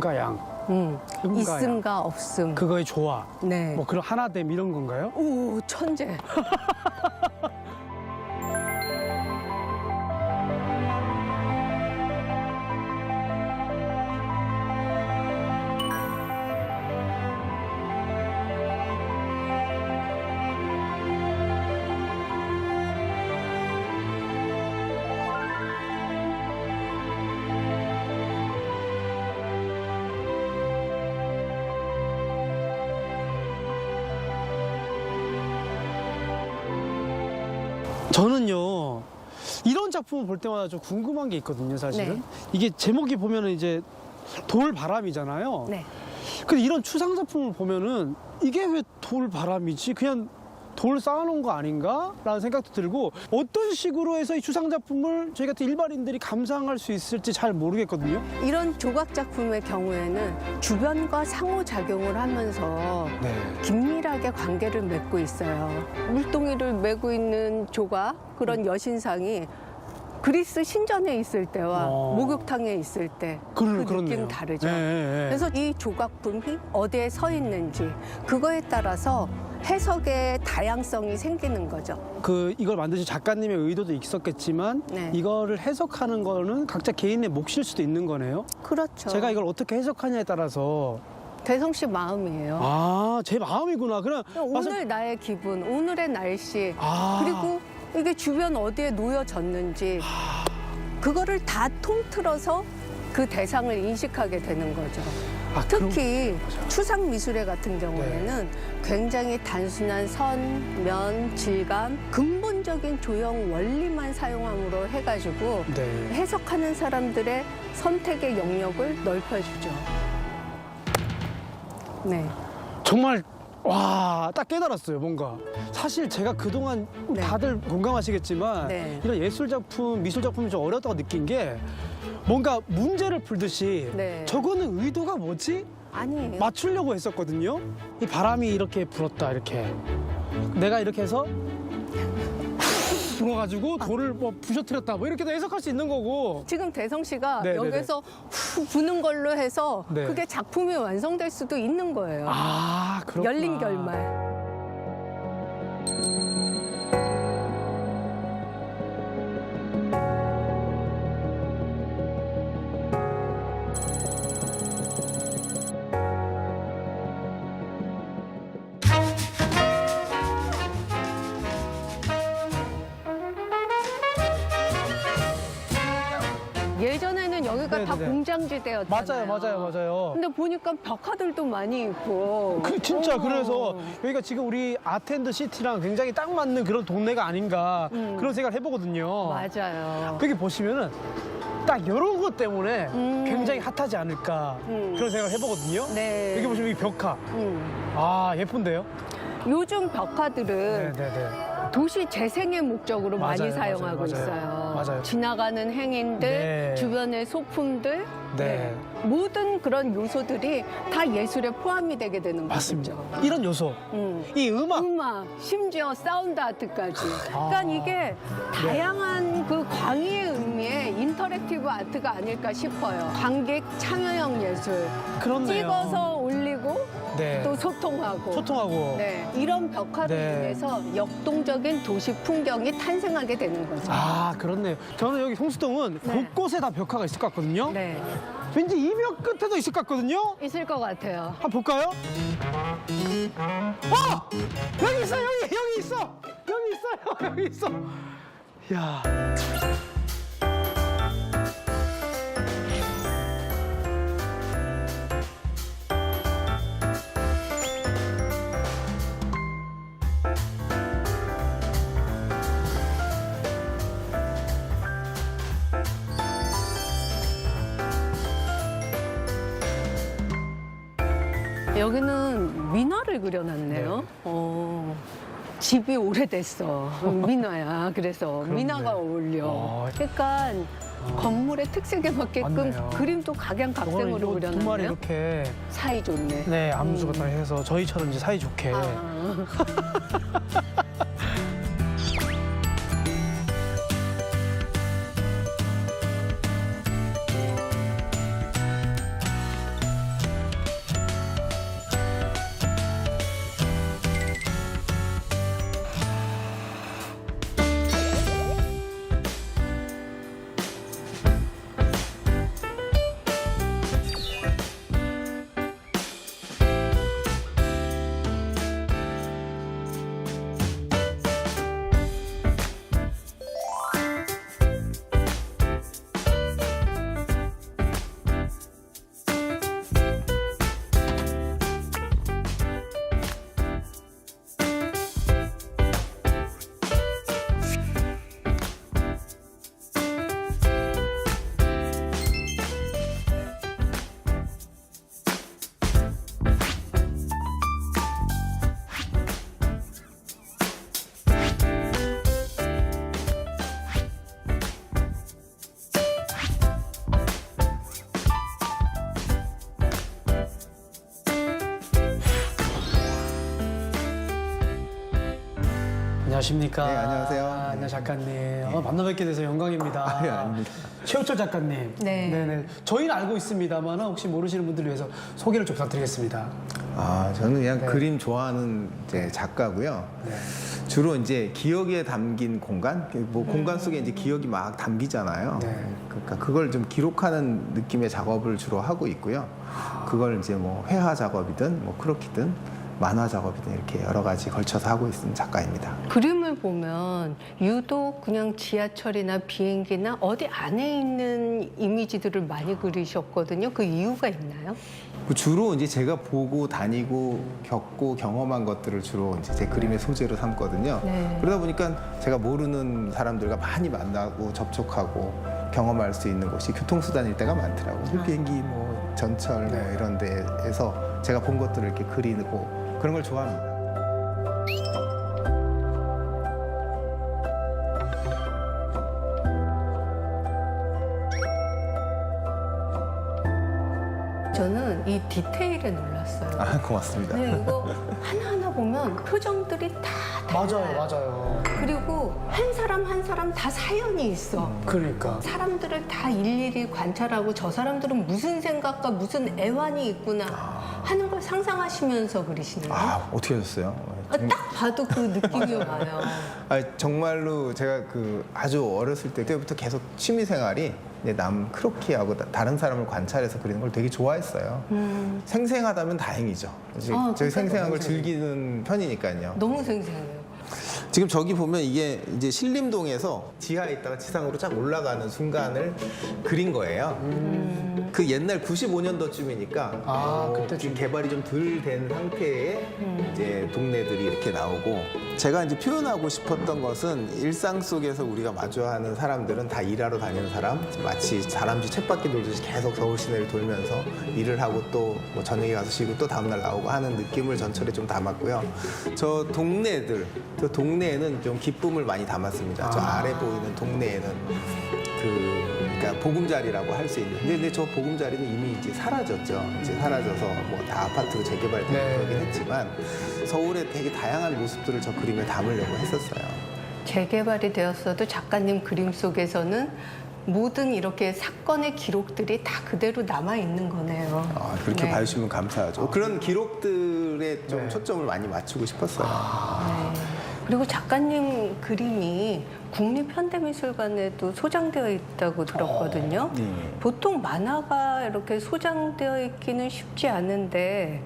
음과 양. 음과 있음과 양. 없음. 그거의 조화. 네. 뭐 그런 하나됨 이런 건가요? 오, 천재. 저는요 이런 작품을 볼 때마다 좀 궁금한 게 있거든요, 사실은. 네. 이게 제목이 보면은 이제 돌바람이잖아요. 네. 근데 이런 추상 작품을 보면은 이게 왜 돌바람이지? 그냥 돌 쌓아놓은 거 아닌가? 라는 생각도 들고, 어떤 식으로 해서 이 추상 작품을 저희 같은 일반인들이 감상할 수 있을지 잘 모르겠거든요. 이런 조각 작품의 경우에는 주변과 상호작용을 하면서 네. 긴밀하게 관계를 맺고 있어요. 물동이를 메고 있는 조각, 그런 여신상이 그리스 신전에 있을 때와 목욕탕에 있을 때 그 느낌 다르죠. 네, 네, 네. 그래서 이 조각품이 어디에 서 있는지 그거에 따라서 해석의 다양성이 생기는 거죠. 이걸 만드신 작가님의 의도도 있었겠지만 네. 이거를 해석하는 거는 각자 개인의 몫일 수도 있는 거네요. 그렇죠. 제가 이걸 어떻게 해석하냐에 따라서. 대성 씨 마음이에요. 아, 제 마음이구나. 그럼 오늘 나의 기분, 오늘의 날씨, 아. 그리고 이게 주변 어디에 놓여졌는지 그거를 다 통틀어서 그 대상을 인식하게 되는 거죠. 특히 추상 미술회 같은 경우에는 굉장히 단순한 선, 면, 질감, 근본적인 조형 원리만 사용함으로 해가지고 해석하는 사람들의 선택의 영역을 넓혀주죠. 네. 정말 와, 딱 깨달았어요, 뭔가. 사실 제가 그동안 다들 공감하시겠지만 이런 예술 작품, 미술 작품이 좀 어렵다고 느낀 게 뭔가 문제를 풀듯이 저거는 의도가 뭐지? 아니에요. 맞추려고 했었거든요. 이 바람이 이렇게 불었다, 이렇게. 내가 이렇게 해서 불어가지고 돌을 뭐 부셔뜨렸다, 뭐 이렇게도 해석할 수 있는 거고. 지금 대성 씨가 네네네. 여기서 후 부는 걸로 해서 그게 작품이 완성될 수도 있는 거예요. 아, 그렇구나. 열린 결말. 예전에는 여기가 다 공장지대였잖아요. 맞아요. 근데 보니까 벽화들도 많이 있고. 진짜 그래서 여기가 지금 우리 아트앤드시티랑 굉장히 딱 맞는 그런 동네가 아닌가 그런 생각을 해보거든요. 맞아요. 여기 보시면은 딱 이런 것 때문에 굉장히 핫하지 않을까 그런 생각을 해보거든요. 네. 여기 보시면 이 벽화. 아, 예쁜데요? 요즘 벽화들은 도시 재생의 목적으로 많이 사용하고 있어요. 맞아요. 지나가는 행인들, 주변의 소품들, 모든 그런 요소들이 다 예술에 포함이 되게 되는 맞습니다. 거죠. 이런 요소, 이 음악, 심지어 사운드 아트까지. 그러니까 이게 다양한 그 광의의 의미의 인터랙티브 아트가 아닐까 싶어요. 관객 참여형 예술. 그렇네요. 찍어서 올리고 또 소통하고. 이런 벽화로 인해서 역동적인 도시 풍경이 탄생하게 되는 거죠. 아, 그렇네요. 저는 여기 홍수동은 곳곳에 다 벽화가 있을 것 같거든요. 왠지 이 벽 끝에도 있을 것 같거든요. 있을 것 같아요. 한번 볼까요? 여기 있어, 여기 있어, 여기 있어. 이야. 여기는 민화를 그려놨네요. 집이 오래됐어. 민화야. 그래서 민화가 어울려. 그러니까 건물의 특색에 맞게끔 맞네요. 그림도 각양각색으로 두 마리 그려놨네요. 이렇게 사이 좋네. 네, 암수가 다 해서 저희처럼 이제 사이 좋게. 안녕하십니까. 네, 안녕하세요. 안녕 작가님. 만나 뵙게 돼서 영광입니다. 네, 아닙니다. 최우철 작가님. 네. 네네. 저희는 알고 있습니다만 혹시 모르시는 분들을 위해서 소개를 좀 부탁드리겠습니다. 저는 그냥 네. 그림 좋아하는 이제 작가고요. 네. 주로 이제 기억에 담긴 공간, 뭐 공간 속에 이제 기억이 막 담기잖아요. 네. 그러니까 그걸 좀 기록하는 느낌의 작업을 주로 하고 있고요. 그걸 이제 뭐 회화 작업이든 뭐 크로키든 만화 작업이든 이렇게 여러 가지 걸쳐서 하고 있는 작가입니다. 그림을 보면 유독 그냥 지하철이나 비행기나 어디 안에 있는 이미지들을 많이 그리셨거든요. 그 이유가 있나요? 주로 이제 제가 보고 다니고 겪고 경험한 것들을 주로 이제 제 그림의 소재로 삼거든요. 네. 그러다 보니까 제가 모르는 사람들과 많이 만나고 접촉하고 경험할 수 있는 곳이 교통수단일 때가 많더라고요. 비행기, 뭐 전철 뭐 이런 데에서 제가 본 것들을 이렇게 그리고 그런 걸 좋아합니다. 저는 이 디테일에 놀랐어요. 고맙습니다. 네, 이거 하나하나 보면 표정들이 다 달라요. 맞아요. 그리고 한 사람 한 사람 다 사연이 있어. 그러니까. 사람들을 다 일일이 관찰하고 저 사람들은 무슨 생각과 무슨 애환이 있구나 하는 걸 상상하시면서 그리시는 거예요. 어떻게 하셨어요? 딱 봐도 그 느낌이 와요. 정말로 제가 그 아주 어렸을 때부터 계속 취미 생활이 남 크로키하고 다른 사람을 관찰해서 그리는 걸 되게 좋아했어요. 생생하다면 다행이죠. 저희 생생한 걸 즐기는 편이니까요. 너무 생생해요. 지금 저기 보면 이게 이제 신림동에서 지하에 있다가 지상으로 쫙 올라가는 순간을 그린 거예요. 그 옛날 95년도쯤이니까 그때쯤. 지금 개발이 좀 덜 된 상태의 이제 동네들이 이렇게 나오고 제가 이제 표현하고 싶었던 것은 일상 속에서 우리가 마주하는 사람들은 다 일하러 다니는 사람, 마치 사람쥐 쳇바퀴 돌듯이 계속 서울 시내를 돌면서 일을 하고 또 뭐 저녁에 가서 쉬고 또 다음날 나오고 하는 느낌을 전철에 좀 담았고요. 저 동네에는 좀 기쁨을 많이 담았습니다. 저 아래 보이는 동네에는 그러니까 보금자리라고 할 수 있는. 근데 저 보금자리는 이미 이제 사라졌죠. 이제 사라져서 뭐 다 아파트로 재개발되고 그러긴 했지만 서울의 되게 다양한 모습들을 저 그림에 담으려고 했었어요. 재개발이 되었어도 작가님 그림 속에서는 모든 이렇게 사건의 기록들이 다 그대로 남아 있는 거네요. 그렇게 네. 봐주시면 감사하죠. 그런 기록들에 좀 초점을 많이 맞추고 싶었어요. 네. 그리고 작가님 그림이 국립현대미술관에도 소장되어 있다고 들었거든요. 네. 보통 만화가 이렇게 소장되어 있기는 쉽지 않은데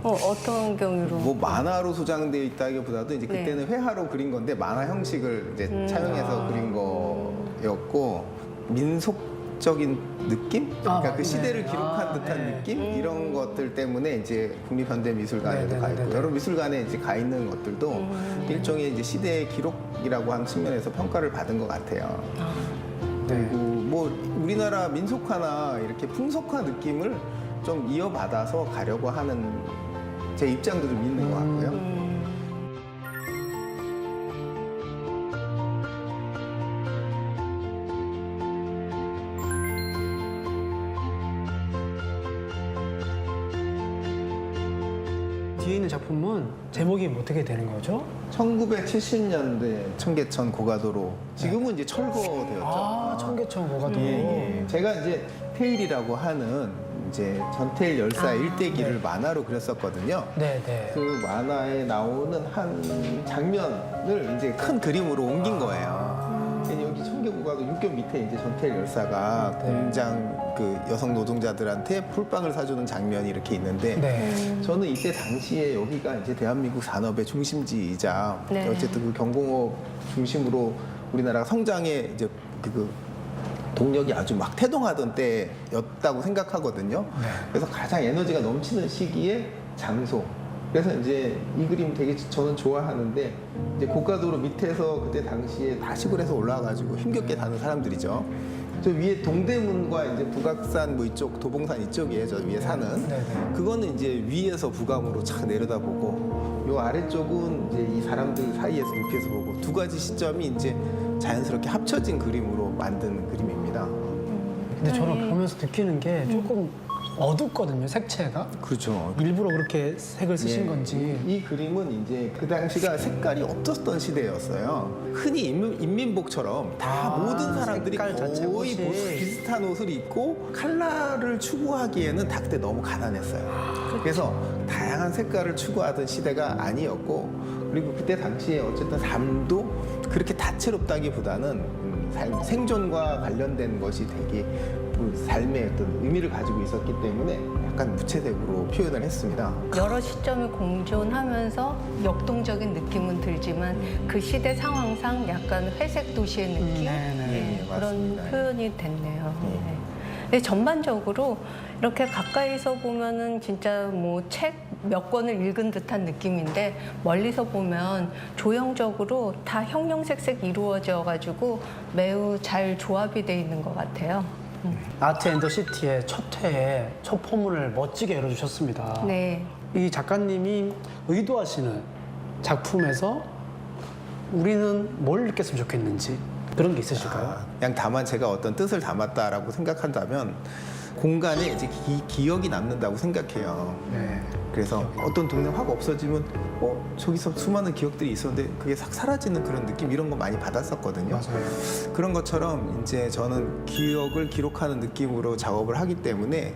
어떤 경우로? 뭐 만화로 소장되어 있다기보다도 이제 그때는 회화로 그린 건데 만화 형식을 이제 차용해서 그린 거였고 민속적인 느낌? 그러니까 그 시대를 기록한 듯한 느낌? 이런 것들 때문에 이제 국립현대미술관에도 가 있고 여러 미술관에 이제 가 있는 것들도 일종의 이제 시대의 기록이라고 하는 측면에서 평가를 받은 것 같아요. 그리고 뭐 우리나라 민속화나 이렇게 풍속화 느낌을 좀 이어받아서 가려고 하는 제 입장도 좀 있는 것 같고요. 뒤에 있는 작품은 제목이 어떻게 되는 거죠? 1970년대 청계천 고가도로 지금은 이제 철거되었죠. 청계천 고가도로. 제가 이제 테일이라고 하는 이제 전태일 열사 일대기를 만화로 그렸었거든요. 네네. 그 만화에 나오는 한 장면을 이제 큰 그림으로 옮긴 거예요. 여기 청계고가도 육교 밑에 이제 전태일 열사가 공장 그 여성 노동자들한테 풀빵을 사주는 장면이 이렇게 있는데 저는 이때 당시에 여기가 이제 대한민국 산업의 중심지이자 어쨌든 그 경공업 중심으로 우리나라가 성장에 이제 그 동력이 아주 막 태동하던 때였다고 생각하거든요. 그래서 가장 에너지가 넘치는 시기에 장소. 그래서 이제 이 그림 되게 저는 좋아하는데 이제 고가도로 밑에서 그때 당시에 다 시골에서 올라와가지고 힘겹게 다는 사람들이죠. 저 위에 동대문과 이제 북악산 뭐 이쪽 도봉산 이쪽이에요. 저 위에 산은. 그거는 이제 위에서 북암으로 착 내려다보고 요 아래쪽은 이제 이 사람들 사이에서 높이에서 보고 두 가지 시점이 이제 자연스럽게 합쳐진 그림으로 만든 그림입니다. 근데 저는 보면서 느끼는 게 조금 어둡거든요, 색채가. 그렇죠. 일부러 그렇게 색을 쓰신 예, 건지. 이 그림은 이제 그 당시가 색깔이 없었던 시대였어요. 흔히 인민복처럼 다 모든 사람들이 색깔 자체 거의 옷이. 비슷한 옷을 입고 컬러를 추구하기에는 다 그때 너무 가난했어요. 그래서 다양한 색깔을 추구하던 시대가 아니었고, 그리고 그때 당시에 어쨌든 삶도 그렇게 다채롭다기보다는 생존과 관련된 것이 되게 삶의 어떤 의미를 가지고 있었기 때문에 약간 무채색으로 표현을 했습니다. 여러 시점을 공존하면서 역동적인 느낌은 들지만 그 시대 상황상 약간 회색 도시의 느낌 네, 그런 맞습니다. 표현이 됐네요. 네. 근데 전반적으로 이렇게 가까이서 보면은 진짜 뭐 책 몇 권을 읽은 듯한 느낌인데 멀리서 보면 조형적으로 다 형형색색 이루어져 가지고 매우 잘 조합이 돼 있는 것 같아요. 아트 앤 더 시티의 첫 회에 첫 포문을 멋지게 열어주셨습니다. 네. 이 작가님이 의도하시는 작품에서 우리는 뭘 느꼈으면 좋겠는지 그런 게 있으실까요? 그냥 다만 제가 어떤 뜻을 담았다라고 생각한다면 공간에 이제 기억이 남는다고 생각해요. 네. 그래서 어떤 동네 확 없어지면 저기서 수많은 기억들이 있었는데 그게 싹 사라지는 그런 느낌, 이런 거 많이 받았었거든요. 맞아요. 그런 것처럼 이제 저는 기억을 기록하는 느낌으로 작업을 하기 때문에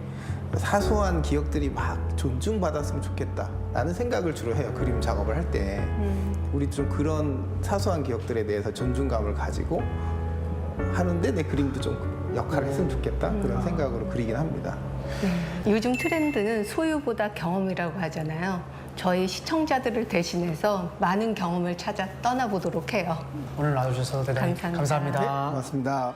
사소한 기억들이 막 존중받았으면 좋겠다라는 생각을 주로 해요. 그림 작업을 할 때. 우리 좀 그런 사소한 기억들에 대해서 존중감을 가지고 하는데 내 그림도 좀 역할을 했으면 좋겠다, 그런 생각으로 그리긴 합니다. 요즘 트렌드는 소유보다 경험이라고 하잖아요. 저희 시청자들을 대신해서 많은 경험을 찾아 떠나보도록 해요. 오늘 나와주셔서 대단히 감사합니다. 감사합니다. 네, 고맙습니다.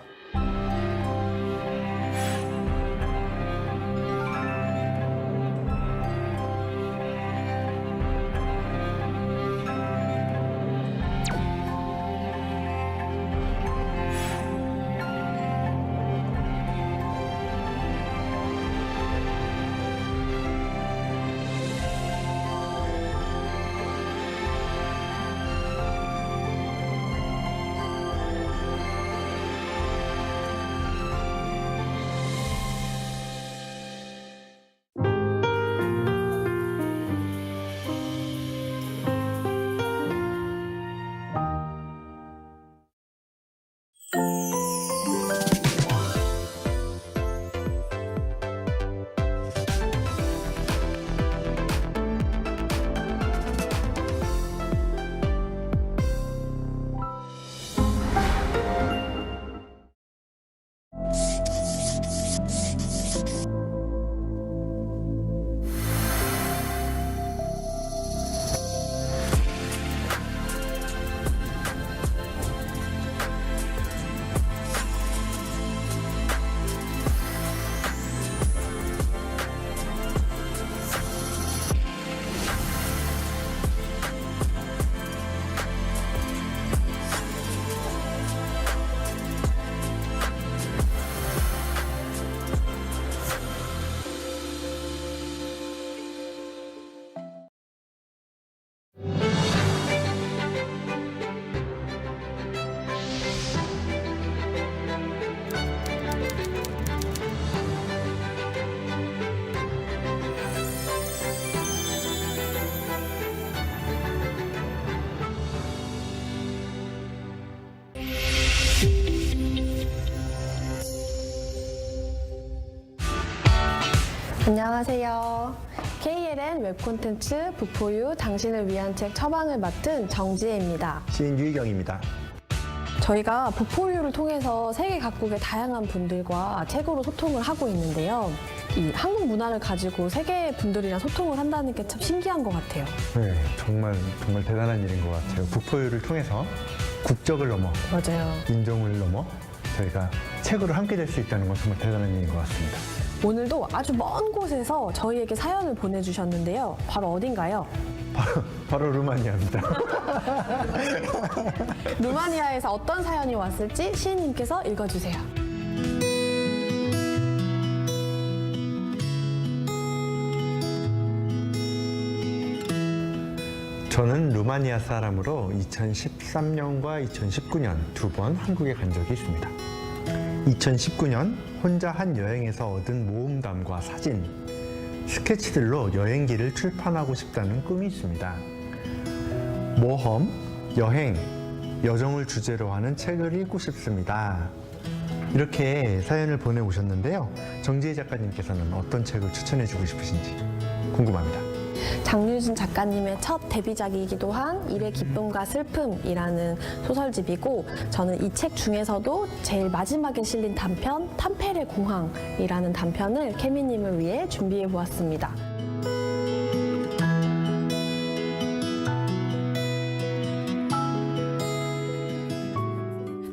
안녕하세요. KLN 웹콘텐츠 부포유 당신을 위한 책 처방을 맡은 정지혜입니다. 시인 유희경입니다. 저희가 부포유를 통해서 세계 각국의 다양한 분들과 책으로 소통을 하고 있는데요. 이 한국 문화를 가지고 세계 분들이랑 소통을 한다는 게 참 신기한 것 같아요. 네, 정말 대단한 일인 것 같아요. 부포유를 통해서 국적을 넘어, 맞아요. 인종을 넘어 저희가 책으로 함께 될 수 있다는 건 정말 대단한 일인 것 같습니다. 오늘도 아주 먼 곳에서 저희에게 사연을 보내주셨는데요. 바로 어딘가요? 바로 루마니아입니다. 루마니아에서 어떤 사연이 왔을지 시인님께서 읽어주세요. 저는 루마니아 사람으로 2013년과 2019년 두 번 한국에 간 적이 있습니다. 2019년 혼자 한 여행에서 얻은 모험담과 사진, 스케치들로 여행기를 출판하고 싶다는 꿈이 있습니다. 모험, 여행, 여정을 주제로 하는 책을 읽고 싶습니다. 이렇게 사연을 보내오셨는데요. 정지혜 작가님께서는 어떤 책을 추천해주고 싶으신지 궁금합니다. 장유진 작가님의 첫 데뷔작이기도 한 일의 기쁨과 슬픔이라는 소설집이고, 저는 이 책 중에서도 제일 마지막에 실린 단편 탐페레 공항이라는 단편을 케미님을 위해 준비해 보았습니다.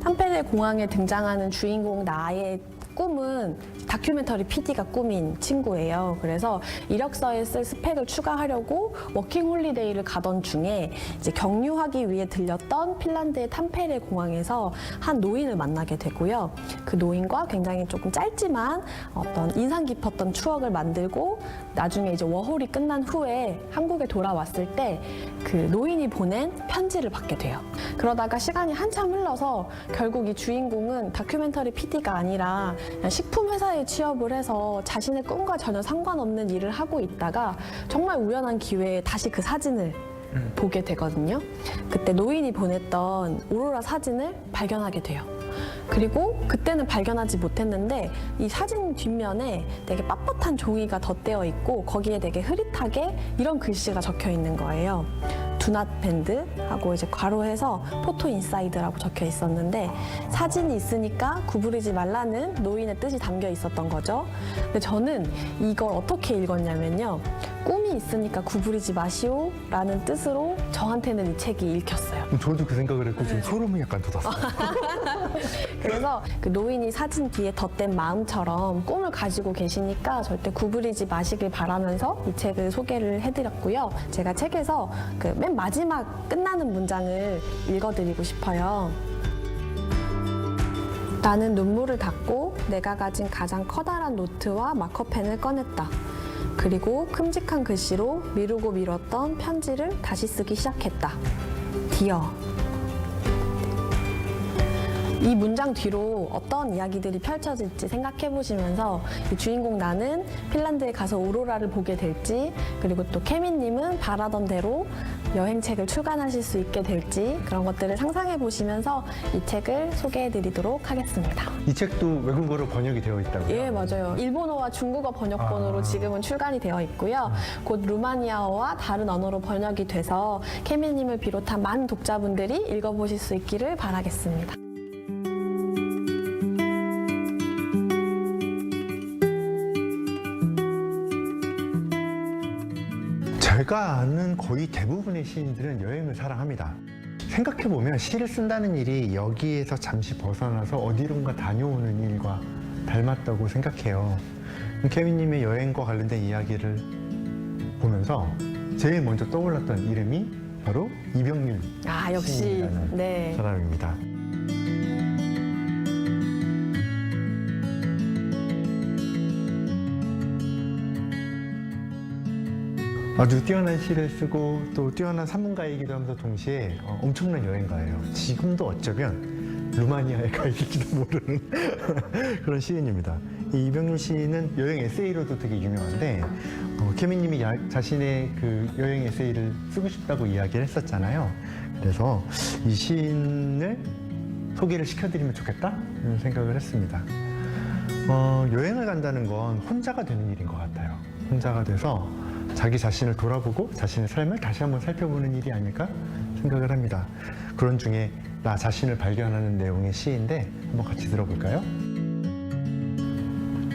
탐페레 공항에 등장하는 주인공 나의 꿈은 다큐멘터리 PD가 꿈인 친구예요. 그래서 이력서에 쓸 스펙을 추가하려고 워킹 홀리데이를 가던 중에 이제 경유하기 위해 들렸던 핀란드의 탐페레 공항에서 한 노인을 만나게 되고요. 그 노인과 굉장히 조금 짧지만 어떤 인상 깊었던 추억을 만들고, 나중에 이제 워홀이 끝난 후에 한국에 돌아왔을 때 그 노인이 보낸 편지를 받게 돼요. 그러다가 시간이 한참 흘러서 결국 이 주인공은 다큐멘터리 PD가 아니라 식품 회사에 취업을 해서 자신의 꿈과 전혀 상관없는 일을 하고 있다가 정말 우연한 기회에 다시 그 사진을 보게 되거든요. 그때 노인이 보냈던 오로라 사진을 발견하게 돼요. 그리고 그때는 발견하지 못했는데 이 사진 뒷면에 되게 빳빳한 종이가 덧대어 있고, 거기에 되게 흐릿하게 이런 글씨가 적혀 있는 거예요. Do not bend 하고 이제 괄호해서 포토 인사이드라고 적혀 있었는데, 사진이 있으니까 구부리지 말라는 노인의 뜻이 담겨 있었던 거죠. 근데 저는 이걸 어떻게 읽었냐면요, 꿈이 있으니까 구부리지 마시오 라는 뜻으로 저한테는 이 책이 읽혔어요. 저도 그 생각을 했고 지금 소름이 약간 돋았어요. 그래서 그 노인이 사진 뒤에 덧댄 마음처럼 꿈을 가지고 계시니까 절대 구부리지 마시길 바라면서 이 책을 소개를 해드렸고요. 제가 책에서 그 맨 마지막 끝나는 문장을 읽어드리고 싶어요. 나는 눈물을 닦고 내가 가진 가장 커다란 노트와 마커펜을 꺼냈다. 그리고 큼직한 글씨로 미루고 미뤘던 편지를 다시 쓰기 시작했다. 디어. 이 문장 뒤로 어떤 이야기들이 펼쳐질지 생각해 보시면서 이 주인공 나는 핀란드에 가서 오로라를 보게 될지, 그리고 또 케미님은 바라던 대로 여행책을 출간하실 수 있게 될지, 그런 것들을 상상해 보시면서 이 책을 소개해 드리도록 하겠습니다. 이 책도 외국어로 번역이 되어 있다고요? 예, 맞아요. 일본어와 중국어 번역본으로 지금은 출간이 되어 있고요. 곧 루마니아어와 다른 언어로 번역이 돼서 케미님을 비롯한 많은 독자분들이 읽어보실 수 있기를 바라겠습니다. 제가 아는 거의 대부분의 시인들은 여행을 사랑합니다. 생각해보면 시를 쓴다는 일이 여기에서 잠시 벗어나서 어디론가 다녀오는 일과 닮았다고 생각해요. 케미님의 여행과 관련된 이야기를 보면서 제일 먼저 떠올랐던 이름이 바로 이병률 역시 시인이라는 네. 사람입니다. 아주 뛰어난 시를 쓰고 또 뛰어난 산문가이기도 하면서 동시에 엄청난 여행가예요. 지금도 어쩌면 루마니아에 가 있을지도 모르는 그런 시인입니다. 이 이병률 시인은 여행 에세이로도 되게 유명한데, 케미님이 자신의 그 여행 에세이를 쓰고 싶다고 이야기를 했었잖아요. 그래서 이 시인을 소개를 시켜드리면 좋겠다 이런 생각을 했습니다. 여행을 간다는 건 혼자가 되는 일인 것 같아요. 혼자가 돼서 자기 자신을 돌아보고 자신의 삶을 다시 한번 살펴보는 일이 아닐까 생각을 합니다. 그런 중에 나 자신을 발견하는 내용의 시인데 한번 같이 들어볼까요?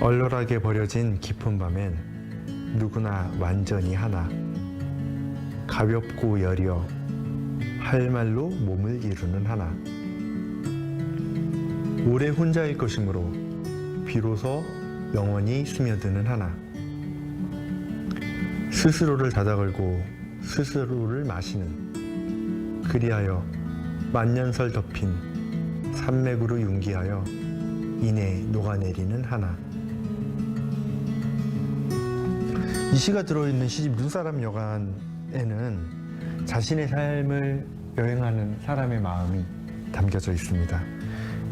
얼얼하게 버려진 깊은 밤엔 누구나 완전히 하나, 가볍고 여려 할 말로 몸을 이루는 하나, 오래 혼자일 것이므로 비로소 영원히 스며드는 하나, 스스로를 다다걸고 스스로를 마시는, 그리하여 만년설 덮인 산맥으로 융기하여 이내 녹아내리는 하나. 이 시가 들어있는 시집 눈사람 여간에는 자신의 삶을 여행하는 사람의 마음이 담겨져 있습니다.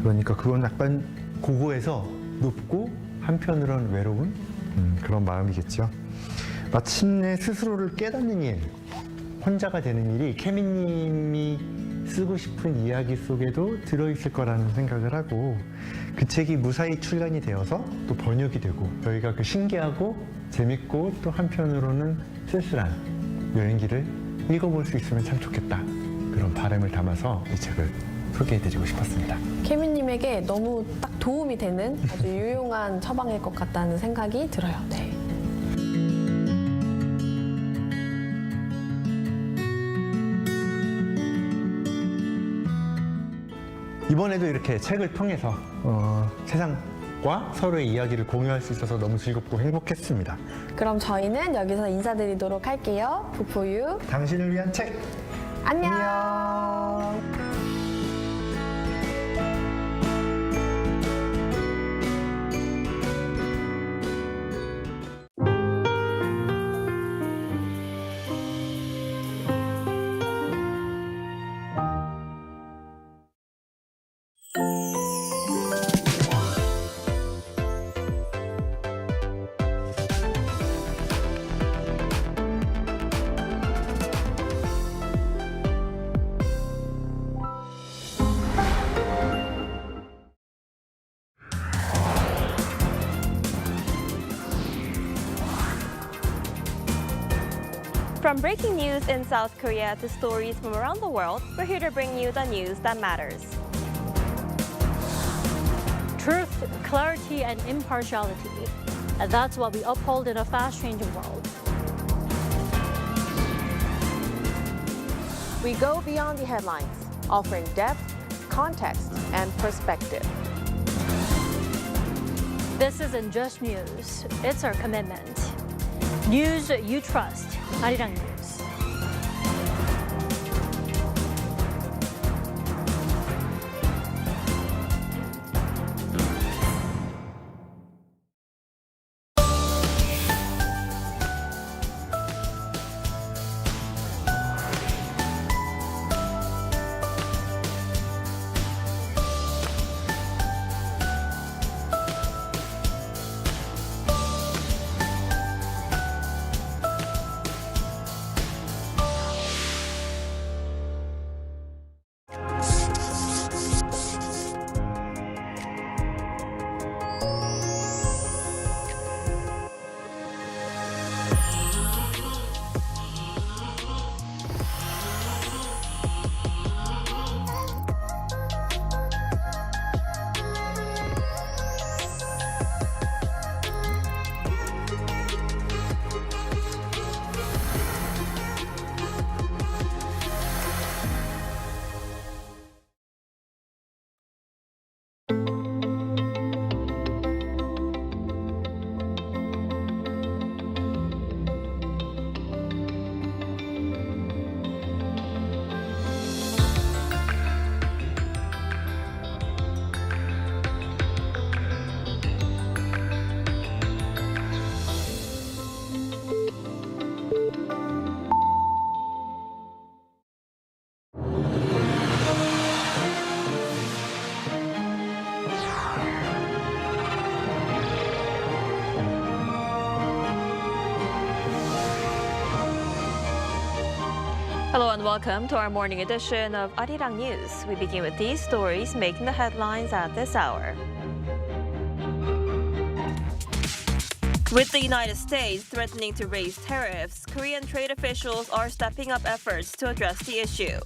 그러니까 그건 약간 고고해서 높고 한편으론 외로운 그런 마음이겠죠. 마침내 스스로를 깨닫는 일, 혼자가 되는 일이 케미님이 쓰고 싶은 이야기 속에도 들어있을 거라는 생각을 하고 그 책이 무사히 출간이 되어서 또 번역이 되고 저희가 그 신기하고 재밌고 또 한편으로는 쓸쓸한 여행기를 읽어볼 수 있으면 참 좋겠다. 그런 바람을 담아서 이 책을 소개해드리고 싶었습니다. 케미님에게 너무 딱 도움이 되는 아주 유용한 처방일 것 같다는 생각이 들어요. 네. 이번에도 이렇게 책을 통해서 세상과 서로의 이야기를 공유할 수 있어서 너무 즐겁고 행복했습니다. 그럼 저희는 여기서 인사드리도록 할게요. 부포유 당신을 위한 책. 안녕. From breaking news in South Korea to stories from around the world, we're here to bring you the news that matters. Truth, clarity, and impartiality. And that's what we uphold in a fast-changing world. We go beyond the headlines, offering depth, context, and perspective. This isn't just news, it's our commitment. News you trust. Arirang News. Hello and welcome to our morning edition of Arirang News. We begin with these stories making the headlines at this hour. With the United States threatening to raise tariffs, Korean trade officials are stepping up efforts to address the issue.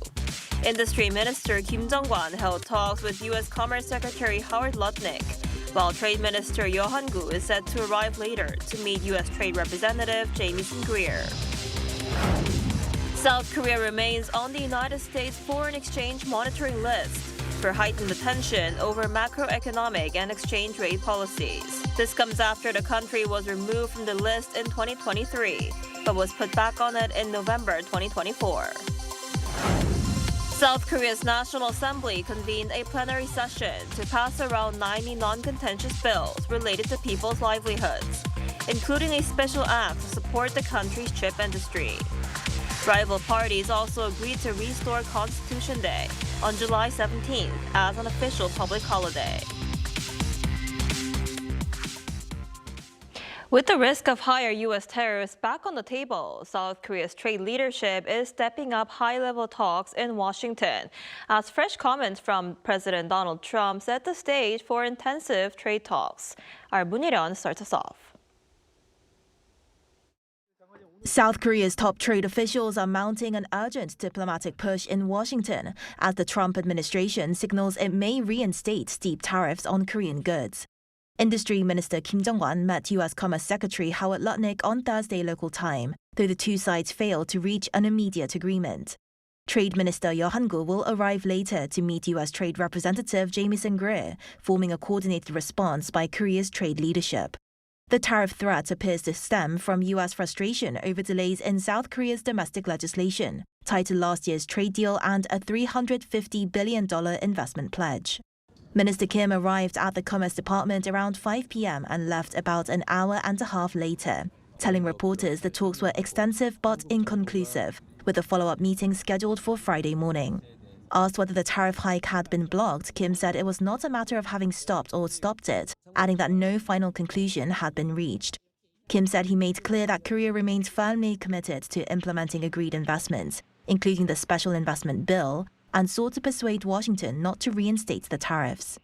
Industry Minister Kim Jong-kwan held talks with U.S. Commerce Secretary Howard Lutnick, while Trade Minister Yo Han-gu is set to arrive later to meet U.S. Trade Representative Jamieson Greer. South Korea remains on the United States foreign exchange monitoring list for heightened attention over macroeconomic and exchange rate policies. This comes after the country was removed from the list in 2023, but was put back on it in November 2024. South Korea's Nat'l Assembly convened a plenary session to pass around 90 non-contentious bills related to people's livelihoods, including a special act to support the country's chip industry. Rival parties also agreed to restore Constitution Day on July 17th as an official public holiday. With the risk of higher U.S. tariffs back on the table, South Korea's trade leadership is stepping up high-level talks in Washington, as fresh comments from President Donald Trump set the stage for intensive trade talks. Our Moon Hee-ryun starts us off. South Korea's top trade officials are mounting an urgent diplomatic push in Washington as the Trump administration signals it may reinstate steep tariffs on Korean goods. Industry Minister Kim Jong-wan met U.S. Commerce Secretary Howard Lutnick on Thursday local time, though the two sides failed to reach an immediate agreement. Trade Minister Yo Han-gu will arrive later to meet U.S. Trade Representative Jamieson Greer, forming a coordinated response by Korea's trade leadership. The tariff threat appears to stem from U.S. frustration over delays in South Korea's domestic legislation, tied to last year's trade deal and a $350 billion investment pledge. Minister Kim arrived at the Commerce Department around 5 p.m. and left about an hour and a half later, telling reporters the talks were extensive but inconclusive, with a follow-up meeting scheduled for Friday morning. Asked whether the tariff hike had been blocked, Kim said it was not a matter of having stopped or stopped it, adding that no final conclusion had been reached. Kim said he made clear that Korea remains firmly committed to implementing agreed investments, including the special investment bill, and sought to persuade Washington not to reinstate the tariffs.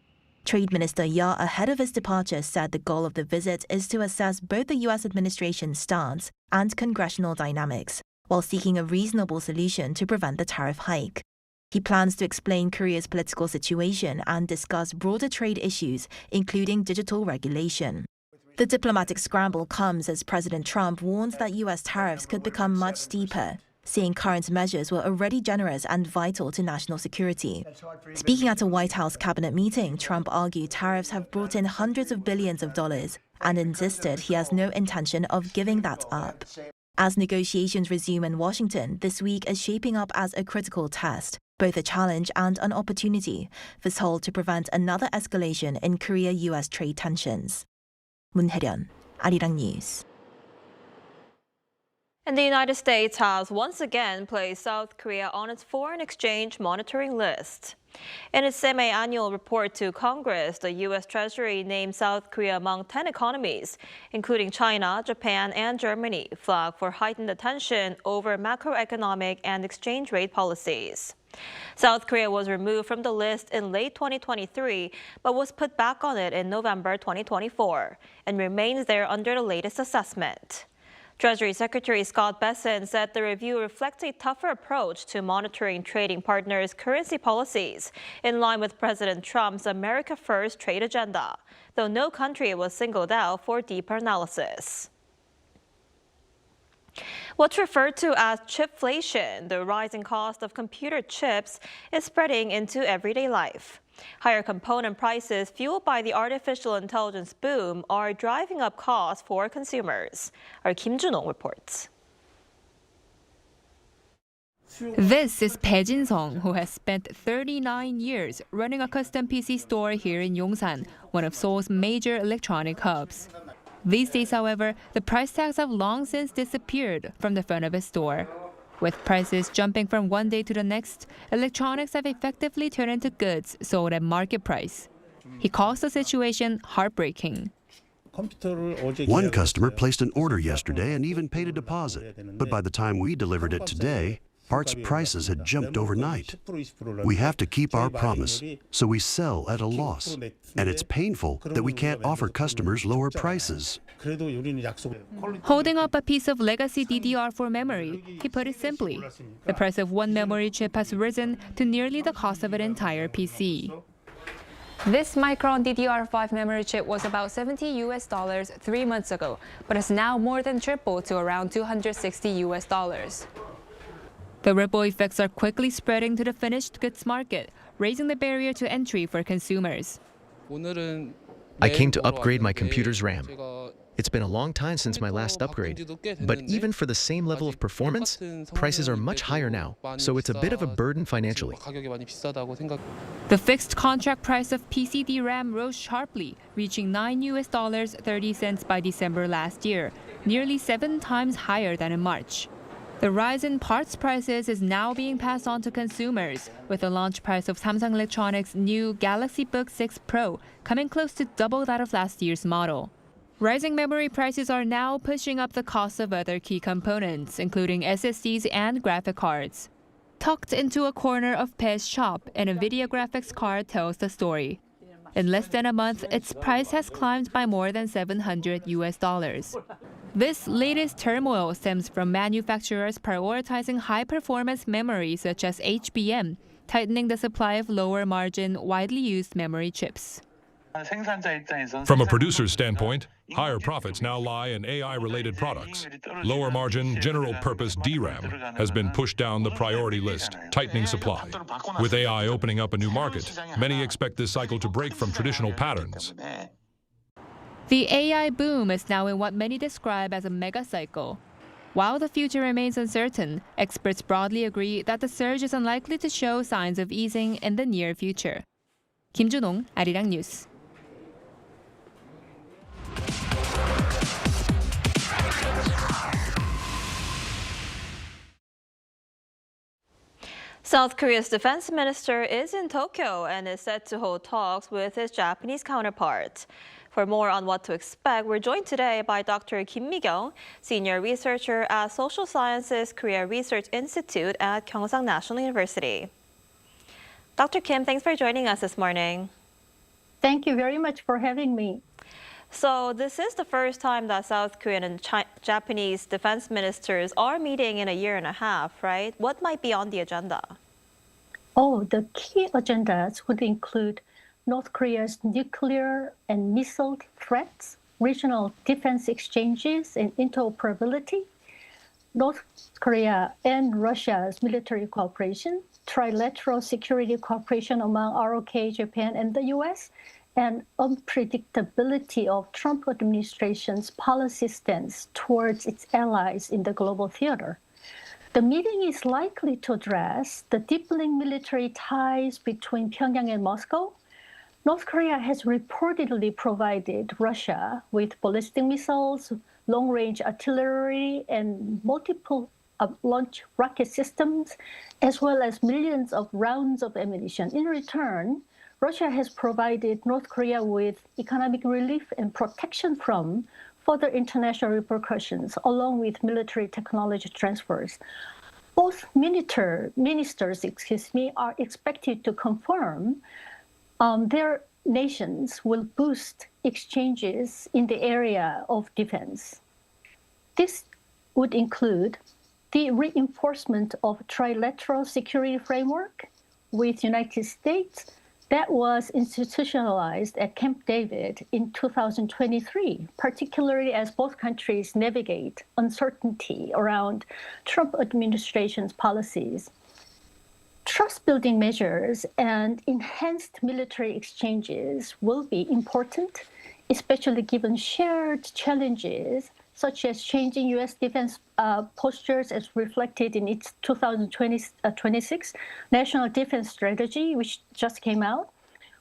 Trade Minister Ya, ahead of his departure, said the goal of the visit is to assess both the U.S. administration's stance and congressional dynamics, while seeking a reasonable solution to prevent the tariff hike. He plans to explain Korea's political situation and discuss broader trade issues, including digital regulation. The diplomatic scramble comes as President Trump warned that U.S. tariffs could become much steeper, saying current measures were already generous and vital to national security. Speaking at a White House cabinet meeting, Trump argued tariffs have brought in hundreds of billions of dollars and insisted he has no intention of giving that up. As negotiations resume in Washington, this week is shaping up as a critical test, both a challenge and an opportunity for Seoul to prevent another escalation in Korea-U.S. trade tensions. Moon Hee-ryun, Arirang News. And the United States has once again placed South Korea on its foreign exchange monitoring list. In its semi-annual report to Congress, the U.S. Treasury named South Korea among 10 economies, including China, Japan, and Germany, flagged for heightened attention over macroeconomic and exchange rate policies. South Korea was removed from the list in late 2023, but was put back on it in November 2024, and remains there under the latest assessment. Treasury Secretary Scott Bessent said the review reflects a tougher approach to monitoring trading partners' currency policies, in line with President Trump's America First trade agenda, though no country was singled out for deeper analysis. What's referred to as chipflation, the rising cost of computer chips, is spreading into everyday life. Higher component prices fueled by the artificial intelligence boom are driving up costs for consumers. Our Kim Junong reports. This is Bae Jin-sung, who has spent 39 years running a custom PC store here in Yongsan, one of Seoul's major electronic hubs. These days, however, the price tags have long since disappeared from the front of his store. With prices jumping from one day to the next, electronics have effectively turned into goods sold at market price. He calls the situation heartbreaking. One customer placed an order yesterday and even paid a deposit, but by the time we delivered it today, parts prices had jumped overnight. We have to keep our promise, so we sell at a loss. And it's painful that we can't offer customers lower prices. Holding up a piece of legacy DDR4 memory, he put it simply, the price of one memory chip has risen to nearly the cost of an entire PC. This Micron DDR5 memory chip was about $70 3 months ago, but has now more than tripled to around $260. The ripple effects are quickly spreading to the finished goods market, raising the barrier to entry for consumers. I came to upgrade my computer's RAM. It's been a long time since my last upgrade, but even for the same level of performance, prices are much higher now, so it's a bit of a burden financially. The fixed contract price of PC DRAM rose sharply, reaching $9.30 by December last year, nearly 7 times higher than in March. The rise in parts prices is now being passed on to consumers, with the launch price of Samsung Electronics' new Galaxy Book 6 Pro coming close to double that of last year's model. Rising memory prices are now pushing up the cost of other key components, including SSDs and graphic cards. Tucked into a corner of Pe's shop, an NVIDIA graphics card tells the story. In less than a month, its price has climbed by more than $700. This latest turmoil stems from manufacturers prioritizing high-performance memory such as HBM, tightening the supply of lower-margin, widely used memory chips. From a producer's standpoint, higher profits now lie in AI-related products. Lower margin, general-purpose DRAM has been pushed down the priority list, tightening supply. With AI opening up a new market, many expect this cycle to break from traditional patterns. The AI boom is now in what many describe as a mega cycle. While the future remains uncertain, experts broadly agree that the surge is unlikely to show signs of easing in the near future. Kim Junong, Arirang News. South Korea's defense minister is in Tokyo and is set to hold talks with his Japanese counterpart. For more on what to expect, we're joined today by Dr. Kim Mi-kyung, senior researcher at Social Sciences Korea Research Institute at Gyeongsang National University. Dr. Kim, thanks for joining us this morning. Thank you very much for having me. So this is the first time that South Korean and Japanese defense ministers are meeting in a year and a half, right? What might be on the agenda? Oh, the key agendas would include North Korea's nuclear and missile threats, regional defense exchanges and interoperability, North Korea and Russia's military cooperation, trilateral security cooperation among ROK, Japan, and the US, and unpredictability of Trump administration's policy stance towards its allies in the global theater. The meeting is likely to address the deepening military ties between Pyongyang and Moscow. North Korea has reportedly provided Russia with ballistic missiles, long-range artillery, and multiple launch rocket systems, as well as millions of rounds of ammunition. In return, Russia has provided North Korea with economic relief and protection from further international repercussions, along with military technology transfers. Both ministers are expected to confirm their nations will boost exchanges in the area of defense. This would include the reinforcement of trilateral security framework with United States that was institutionalized at Camp David in 2023, particularly as both countries navigate uncertainty around Trump administration's policies. Trust-building measures and enhanced military exchanges will be important, especially given shared challenges such as changing U.S. defense postures as reflected in its 2026 National Defense Strategy, which just came out,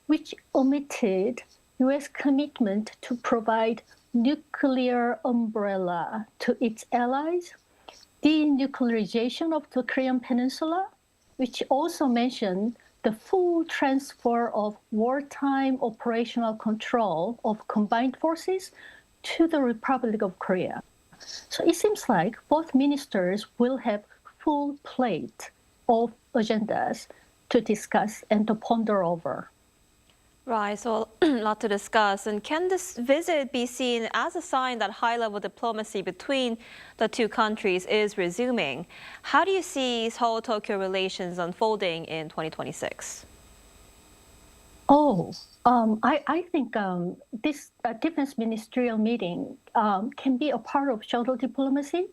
which omitted U.S. commitment to provide nuclear umbrella to its allies, denuclearization of the Korean Peninsula, which also mentioned the full transfer of wartime operational control of combined forces to the Republic of Korea. So it seems like both ministers will have full plate of agendas to discuss and to ponder over. Right, so a lot to discuss. And can this visit be seen as a sign that high-level diplomacy between the two countries is resuming? How do you see Seoul-Tokyo relations unfolding in 2026? I think this defense ministerial meeting can be a part of shuttle diplomacy.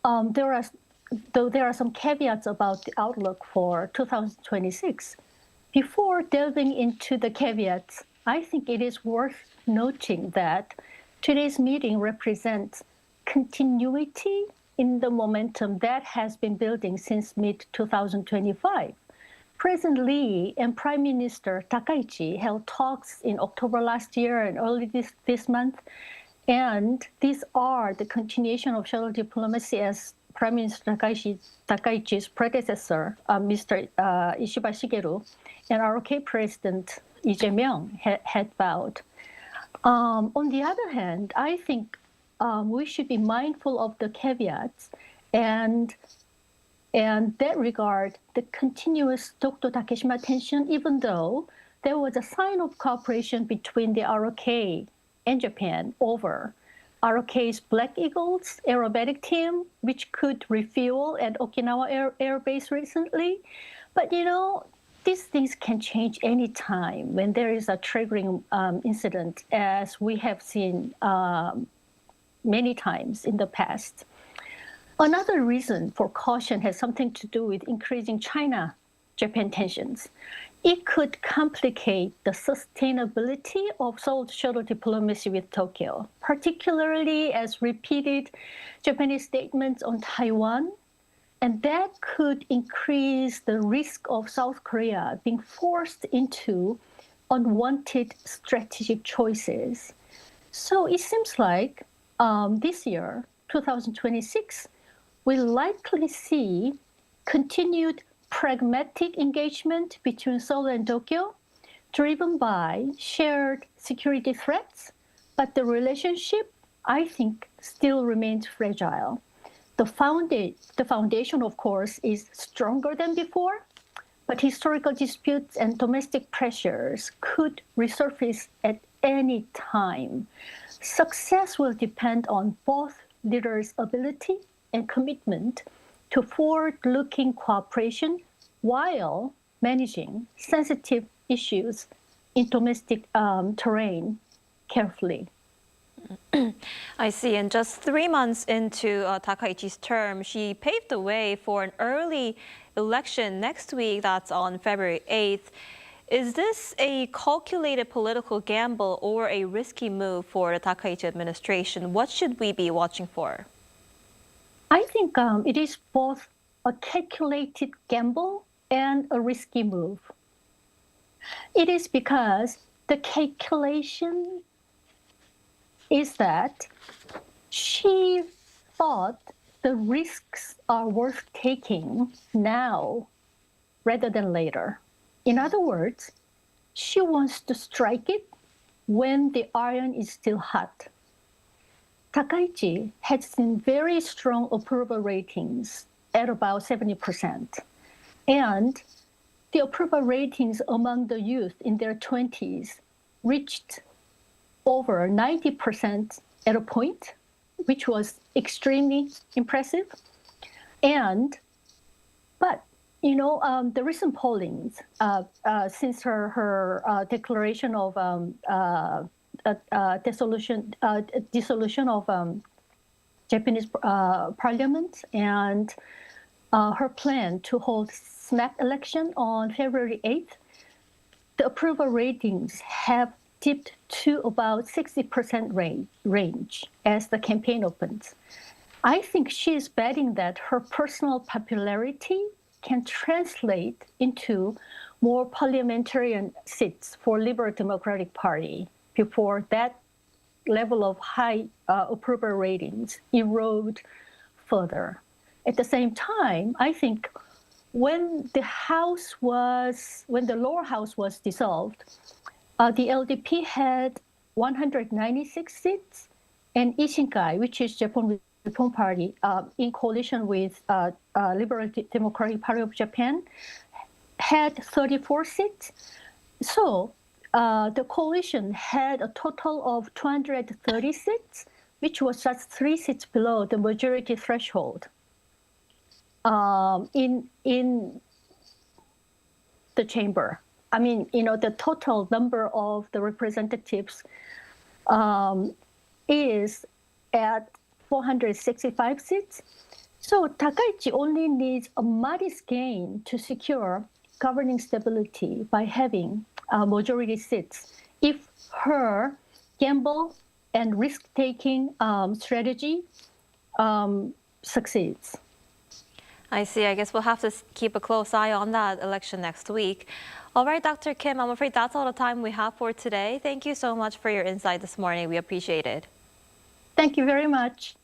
There are some caveats about the outlook for 2026. Before delving into the caveats, I think it is worth noting that today's meeting represents continuity in the momentum that has been building since mid-2025. President Lee and Prime Minister Takaichi held talks in October last year and early this month, and these are the continuation of shuttle diplomacy as Prime Minister Takaichi's predecessor, Mr. Ishiba Shigeru, and ROK President Lee Jae-myung had vowed. On the other hand, I think we should be mindful of the caveats and that regard the continuous Dokdo-Takeshima tension, even though there was a sign of cooperation between the ROK and Japan over ROK's Black Eagles aerobatic team, which could refuel at Okinawa Air Base recently. But these things can change any time when there is a triggering incident, as we have seen many times in the past. Another reason for caution has something to do with increasing China-Japan tensions. It could complicate the sustainability of Seoul shuttle diplomacy with Tokyo, particularly as repeated Japanese statements on Taiwan, and that could increase the risk of South Korea being forced into unwanted strategic choices. So it seems like this year, 2026, we'll likely see continued pragmatic engagement between Seoul and Tokyo, driven by shared security threats, but the relationship, I think, still remains fragile. The foundation, of course, is stronger than before, but historical disputes and domestic pressures could resurface at any time. Success will depend on both leaders' ability and commitment to forward-looking cooperation while managing sensitive issues in domestic terrain carefully. I see. And just 3 months into Takaichi's term, she paved the way for an early election next week. That's on February 8th. Is this a calculated political gamble or a risky move for the Takaichi administration? What should we be watching for? I think it is both a calculated gamble and a risky move. It is because the calculation is that she thought the risks are worth taking now rather than later. In other words, she wants to strike it when the iron is still hot. Takaichi had seen very strong approval ratings at about 70%. And the approval ratings among the youth in their 20s reached over 90% at a point, which was extremely impressive. But the recent pollings since her declaration of dissolution of Japanese parliament and her plan to hold snap election on February 8th, the approval ratings have dipped to about 60% range as the campaign opens. I think she is betting that her personal popularity can translate into more parliamentarian seats for Liberal Democratic Party before that level of high approval ratings erode further. At the same time, I think when the lower house was dissolved, the LDP had 196 seats, and Ishinkai, which is Japan Reform Party, in coalition with Liberal Democratic Party of Japan, had 34 seats. So the coalition had a total of 230 seats, which was just 3 seats below the majority threshold. In the chamber. I mean, the total number of the representatives is at 465 seats. So Takaichi only needs a modest gain to secure governing stability by having majority seats if her gamble and risk-taking strategy succeeds. I see. I guess we'll have to keep a close eye on that election next week. All right, Dr. Kim, I'm afraid that's all the time we have for today. Thank you so much for your insight this morning. We appreciate it. Thank you very much.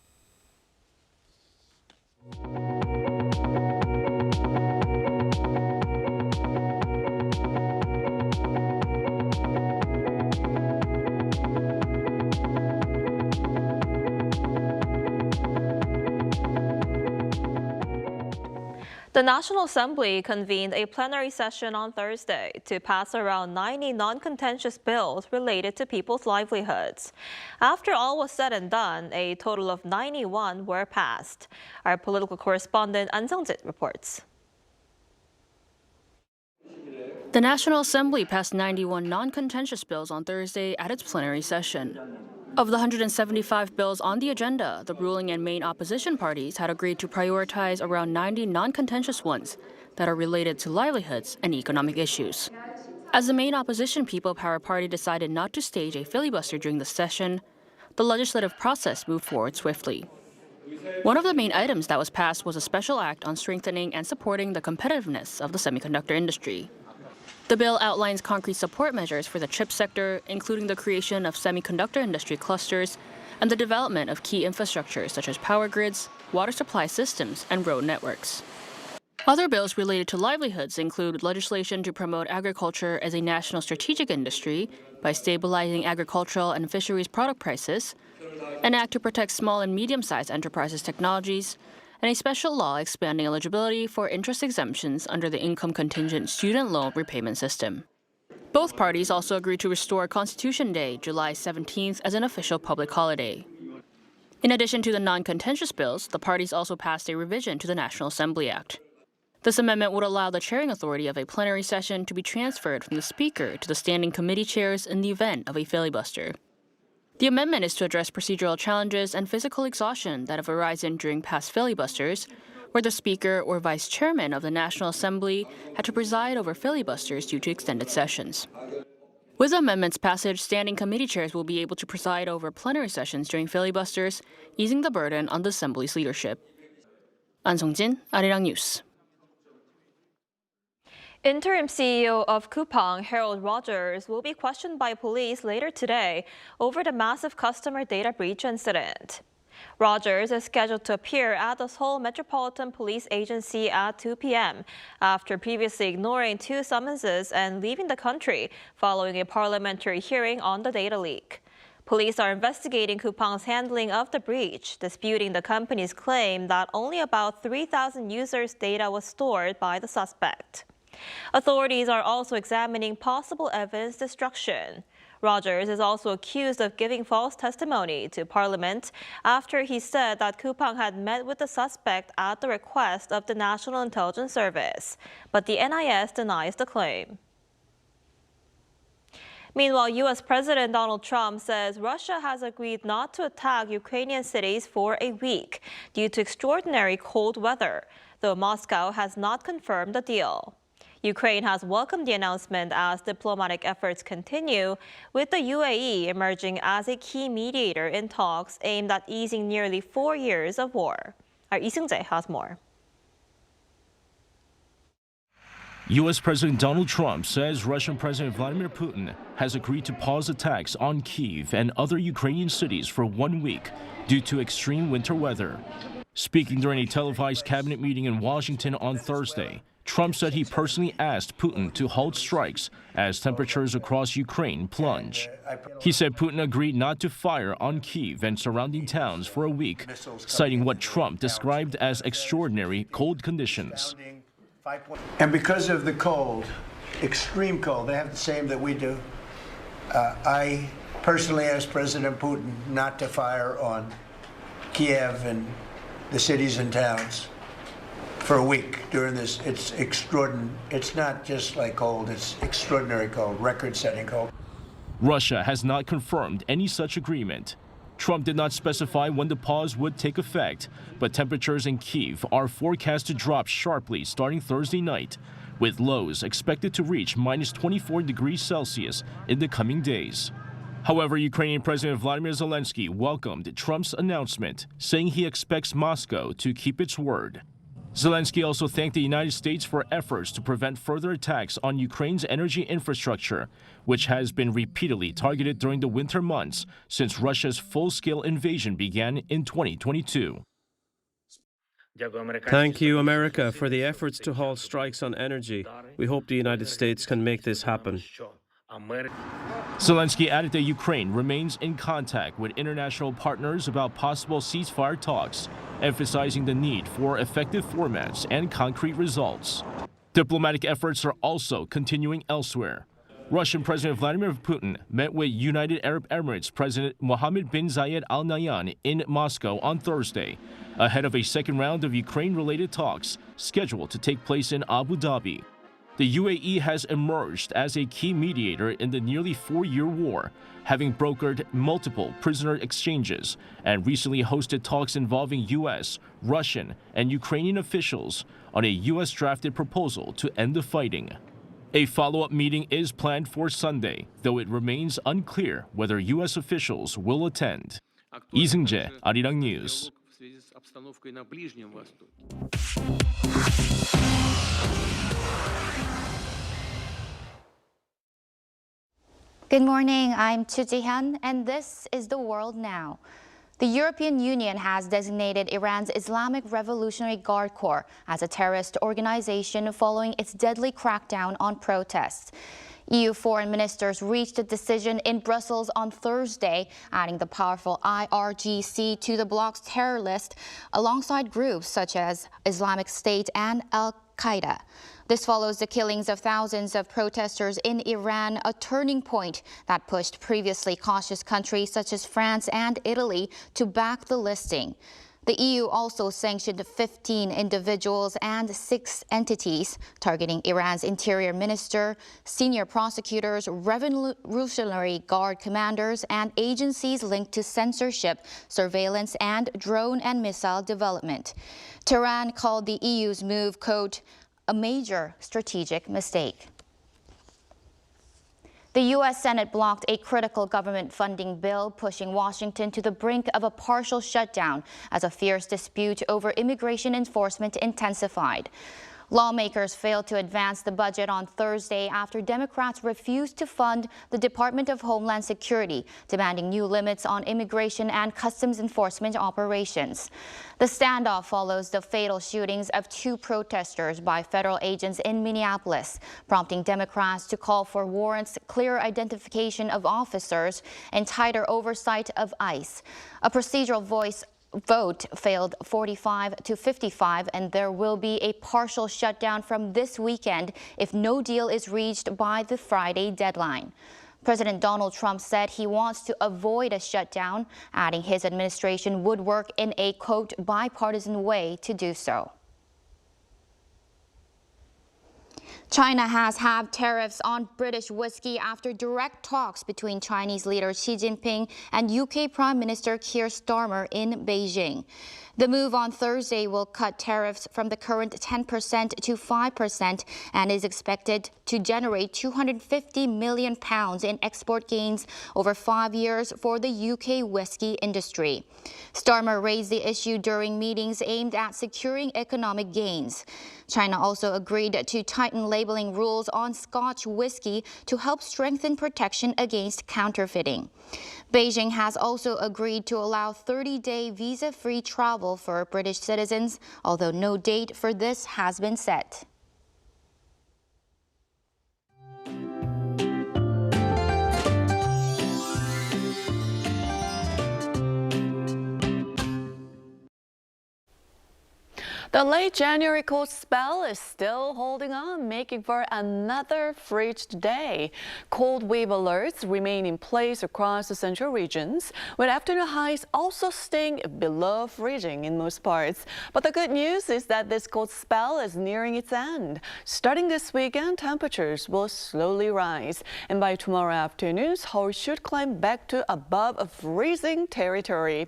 The National Assembly convened a plenary session on Thursday to pass around 90 non-contentious bills related to people's livelihoods. After all was said and done, a total of 91 were passed. Our political correspondent An Sung-jin reports. The National Assembly passed 91 non-contentious bills on Thursday at its plenary session. Of the 175 bills on the agenda, the ruling and main opposition parties had agreed to prioritize around 90 non-contentious ones that are related to livelihoods and economic issues. As the main opposition People Power Party decided not to stage a filibuster during the session, the legislative process moved forward swiftly. One of the main items that was passed was a special act on strengthening and supporting the competitiveness of the semiconductor industry. The bill outlines concrete support measures for the chip sector, including the creation of semiconductor industry clusters and the development of key infrastructure such as power grids, water supply systems, and road networks. Other bills related to livelihoods include legislation to promote agriculture as a national strategic industry by stabilizing agricultural and fisheries product prices, an act to protect small and medium-sized enterprises' technologies, and a special law expanding eligibility for interest exemptions under the income contingent student loan repayment system. Both parties also agreed to restore Constitution Day, July 17th, as an official public holiday. In addition to the non-contentious bills, the parties also passed a revision to the National Assembly Act. This amendment would allow the chairing authority of a plenary session to be transferred from the Speaker to the standing committee chairs in the event of a filibuster. The amendment is to address procedural challenges and physical exhaustion that have arisen during past filibusters, where the Speaker or Vice Chairman of the National Assembly had to preside over filibusters due to extended sessions. With the amendment's passage, standing committee chairs will be able to preside over plenary sessions during filibusters, easing the burden on the Assembly's leadership. An Sung-jin, Arirang News. Interim CEO of Coupang, Rogers, will be questioned by police later today over the massive customer data breach incident. Rogers is scheduled to appear at the Seoul Metropolitan Police Agency at 2 p.m. after previously ignoring 2 summonses and leaving the country following a parliamentary hearing on the data leak. Police are investigating Coupang's handling of the breach, disputing the company's claim that only about 3,000 users' data was stored by the suspect. Authorities are also examining possible evidence destruction. Rogers is also accused of giving false testimony to Parliament after he said that Coupang had met with the suspect at the request of the National Intelligence Service, but the NIS denies the claim. Meanwhile, U.S. President Donald Trump says Russia has agreed not to attack Ukrainian cities for a week due to extraordinary cold weather, though Moscow has not confirmed the deal. Ukraine has welcomed the announcement as diplomatic efforts continue, with the UAE emerging as a key mediator in talks aimed at easing nearly 4 years of war. Our Lee Seung-jae has more. U.S. President Donald Trump says Russian President Vladimir Putin has agreed to pause attacks on Kyiv and other Ukrainian cities for 1 week due to extreme winter weather. Speaking during a televised cabinet meeting in Washington on Thursday, Trump said he personally asked Putin to halt strikes as temperatures across Ukraine plunge. He said Putin agreed not to fire on Kyiv and surrounding towns for a week, citing what Trump described as extraordinary cold conditions. And because of the cold, extreme cold, they have the same that we do, I personally asked President Putin not to fire on Kyiv and the cities and towns for a week during this. It's extraordinary. It's not just like cold, it's extraordinary cold, record-setting cold. Russia has not confirmed any such agreement. Trump did not specify when the pause would take effect, but temperatures in Kyiv are forecast to drop sharply starting Thursday night, with lows expected to reach minus 24 degrees Celsius in the coming days. However, Ukrainian President Vladimir Zelensky welcomed Trump's announcement, saying he expects Moscow to keep its word. Zelensky also thanked the United States for efforts to prevent further attacks on Ukraine's energy infrastructure, which has been repeatedly targeted during the winter months since Russia's full-scale invasion began in 2022. Thank you, America, for the efforts to halt strikes on energy. We hope the United States can make this happen. Zelensky added that Ukraine remains in contact with international partners about possible ceasefire talks, emphasizing the need for effective formats and concrete results. Diplomatic efforts are also continuing elsewhere. Russian President Vladimir Putin met with United Arab Emirates President Mohammed bin Zayed Al Nahyan in Moscow on Thursday, ahead of a second round of Ukraine-related talks scheduled to take place in Abu Dhabi. The UAE has emerged as a key mediator in the nearly 4-year war, having brokered multiple prisoner exchanges and recently hosted talks involving U.S., Russian, and Ukrainian officials on a U.S.-drafted proposal to end the fighting. A follow-up meeting is planned for Sunday, though it remains unclear whether U.S. officials will attend. 이승재, Arirang News. Good morning, I'm Chu Ji-hyun, and this is The World Now. The European Union has designated Iran's Islamic Revolutionary Guard Corps as a terrorist organization following its deadly crackdown on protests. EU foreign ministers reached a decision in Brussels on Thursday, adding the powerful IRGC to the bloc's terror list alongside groups such as Islamic State and Al-Qaeda. This follows the killings of thousands of protesters in Iran, a turning point that pushed previously cautious countries such as France and Italy to back the listing. The EU also sanctioned 15 individuals and 6 entities, targeting Iran's interior minister, senior prosecutors, Revolutionary Guard commanders, and agencies linked to censorship, surveillance, and drone and missile development. Tehran called the EU's move, quote, a major strategic mistake. The U.S. Senate blocked a critical government funding bill, pushing Washington to the brink of a partial shutdown as a fierce dispute over immigration enforcement intensified. Lawmakers failed to advance the budget on Thursday after Democrats refused to fund the Department of Homeland Security, demanding new limits on immigration and customs enforcement operations. The standoff follows the fatal shootings of 2 protesters by federal agents in Minneapolis, prompting Democrats to call for warrants, clear identification of officers, and tighter oversight of ICE. A procedural vote failed 45 to 55, and there will be a partial shutdown from this weekend if no deal is reached by the Friday deadline. President Donald Trump said he wants to avoid a shutdown, adding his administration would work in a, quote, bipartisan way to do so. China has halved tariffs on British whiskey after direct talks between Chinese leader Xi Jinping and UK Prime Minister Keir Starmer in Beijing. The move on Thursday will cut tariffs from the current 10% to 5% and is expected to generate £250 million in export gains over 5 years for the UK whiskey industry. Starmer raised the issue during meetings aimed at securing economic gains. China also agreed to tighten labeling rules on Scotch whiskey to help strengthen protection against counterfeiting. Beijing has also agreed to allow 30-day visa-free travel for British citizens, although no date for this has been set. The late January cold spell is still holding on, making for another frigid day. Cold wave alerts remain in place across the central regions, with afternoon highs also staying below freezing in most parts. But the good news is that this cold spell is nearing its end. Starting this weekend, temperatures will slowly rise, and by tomorrow afternoon, Seoul should climb back to above freezing territory.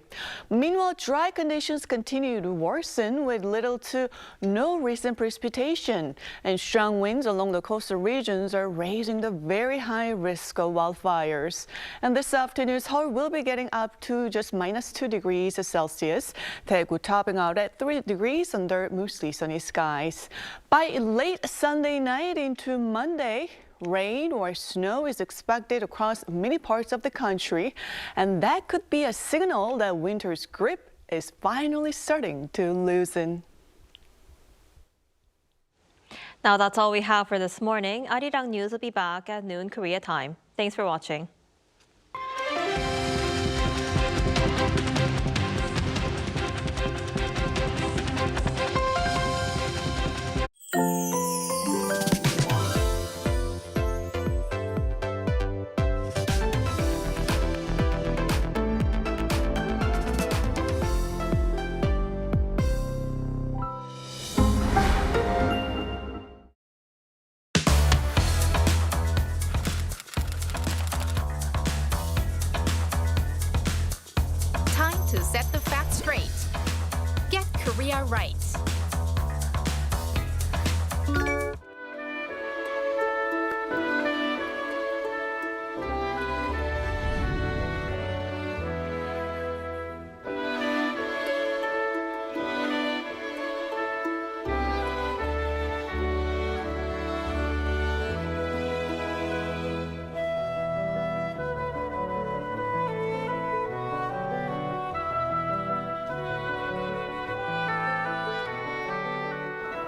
Meanwhile, dry conditions continue to worsen with little to no recent precipitation, and strong winds along the coastal regions are raising the very high risk of wildfires. And this afternoon, Seoul will be getting up to just -2 degrees Celsius, Daegu topping out at 3 degrees under mostly sunny skies. By late Sunday night into Monday, rain or snow is expected across many parts of the country, and that could be a signal that winter's grip is finally starting to loosen. Now that's all we have for this morning. Arirang News will be back at noon Korea time. Thanks for watching. designates.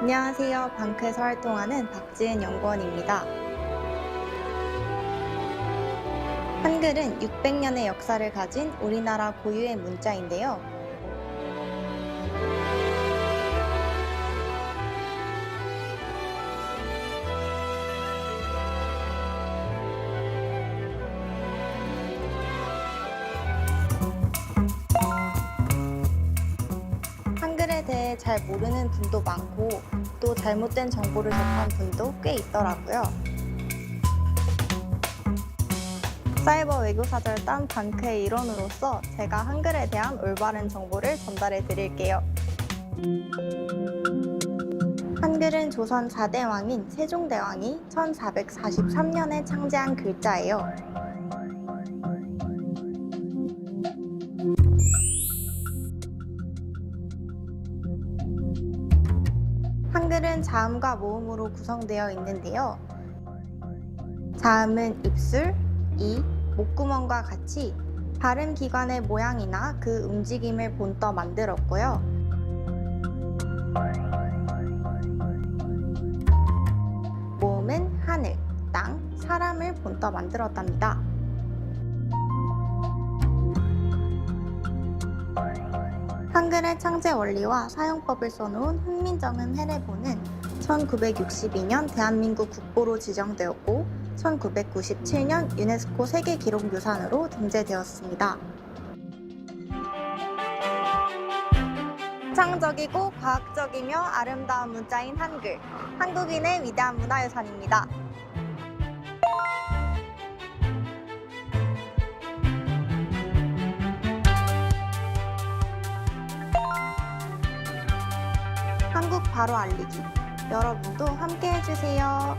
안녕하세요. 방크에서 활동하는 박지은 연구원입니다. 한글은 600년의 역사를 가진 우리나라 고유의 문자인데요. 한글에 대해 잘 모르는 분도 많고 또 잘못된 정보를 접한 분도 꽤 있더라고요. 사이버 외교사절 딴 방크의 일원으로서 제가 한글에 대한 올바른 정보를 전달해 드릴게요. 한글은 조선 4대 왕인 세종대왕이 1443년에 창제한 글자예요. 한글은 자음과 모음으로 구성되어 있는데요. 자음은 입술, 이, 목구멍과 같이 발음 기관의 모양이나 그 움직임을 본떠 만들었고요. 모음은 하늘, 땅, 사람을 본떠 만들었답니다. 한글의 창제 원리와 사용법을 써놓은 훈민정음 해례보는 1962년 대한민국 국보로 지정되었고 1997년 유네스코 세계기록유산으로 등재되었습니다. 창적이고 과학적이며 아름다운 문자인 한글, 한국인의 위대한 문화유산입니다. 한국 바로 알리기. 여러분도 함께 해주세요.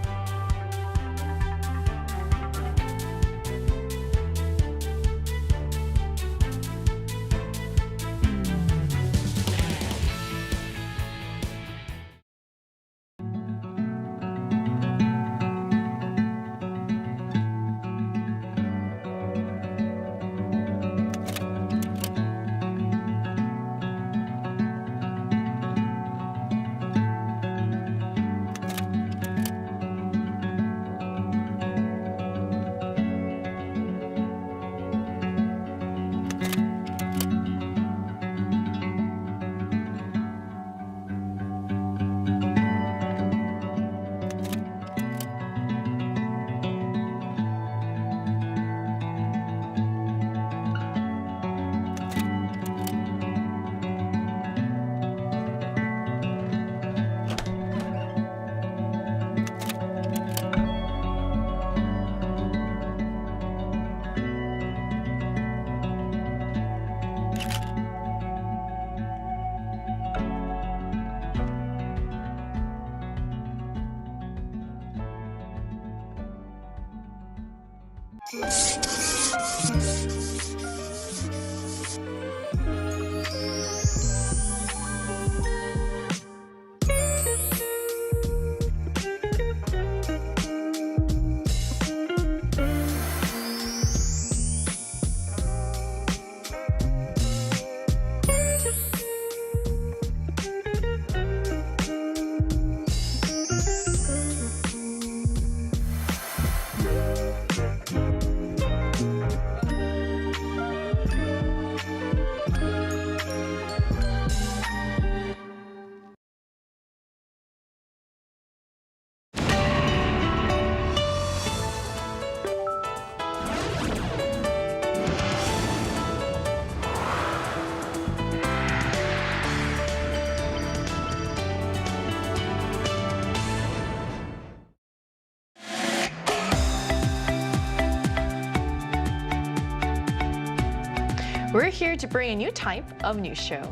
We're here to bring a new type of news show.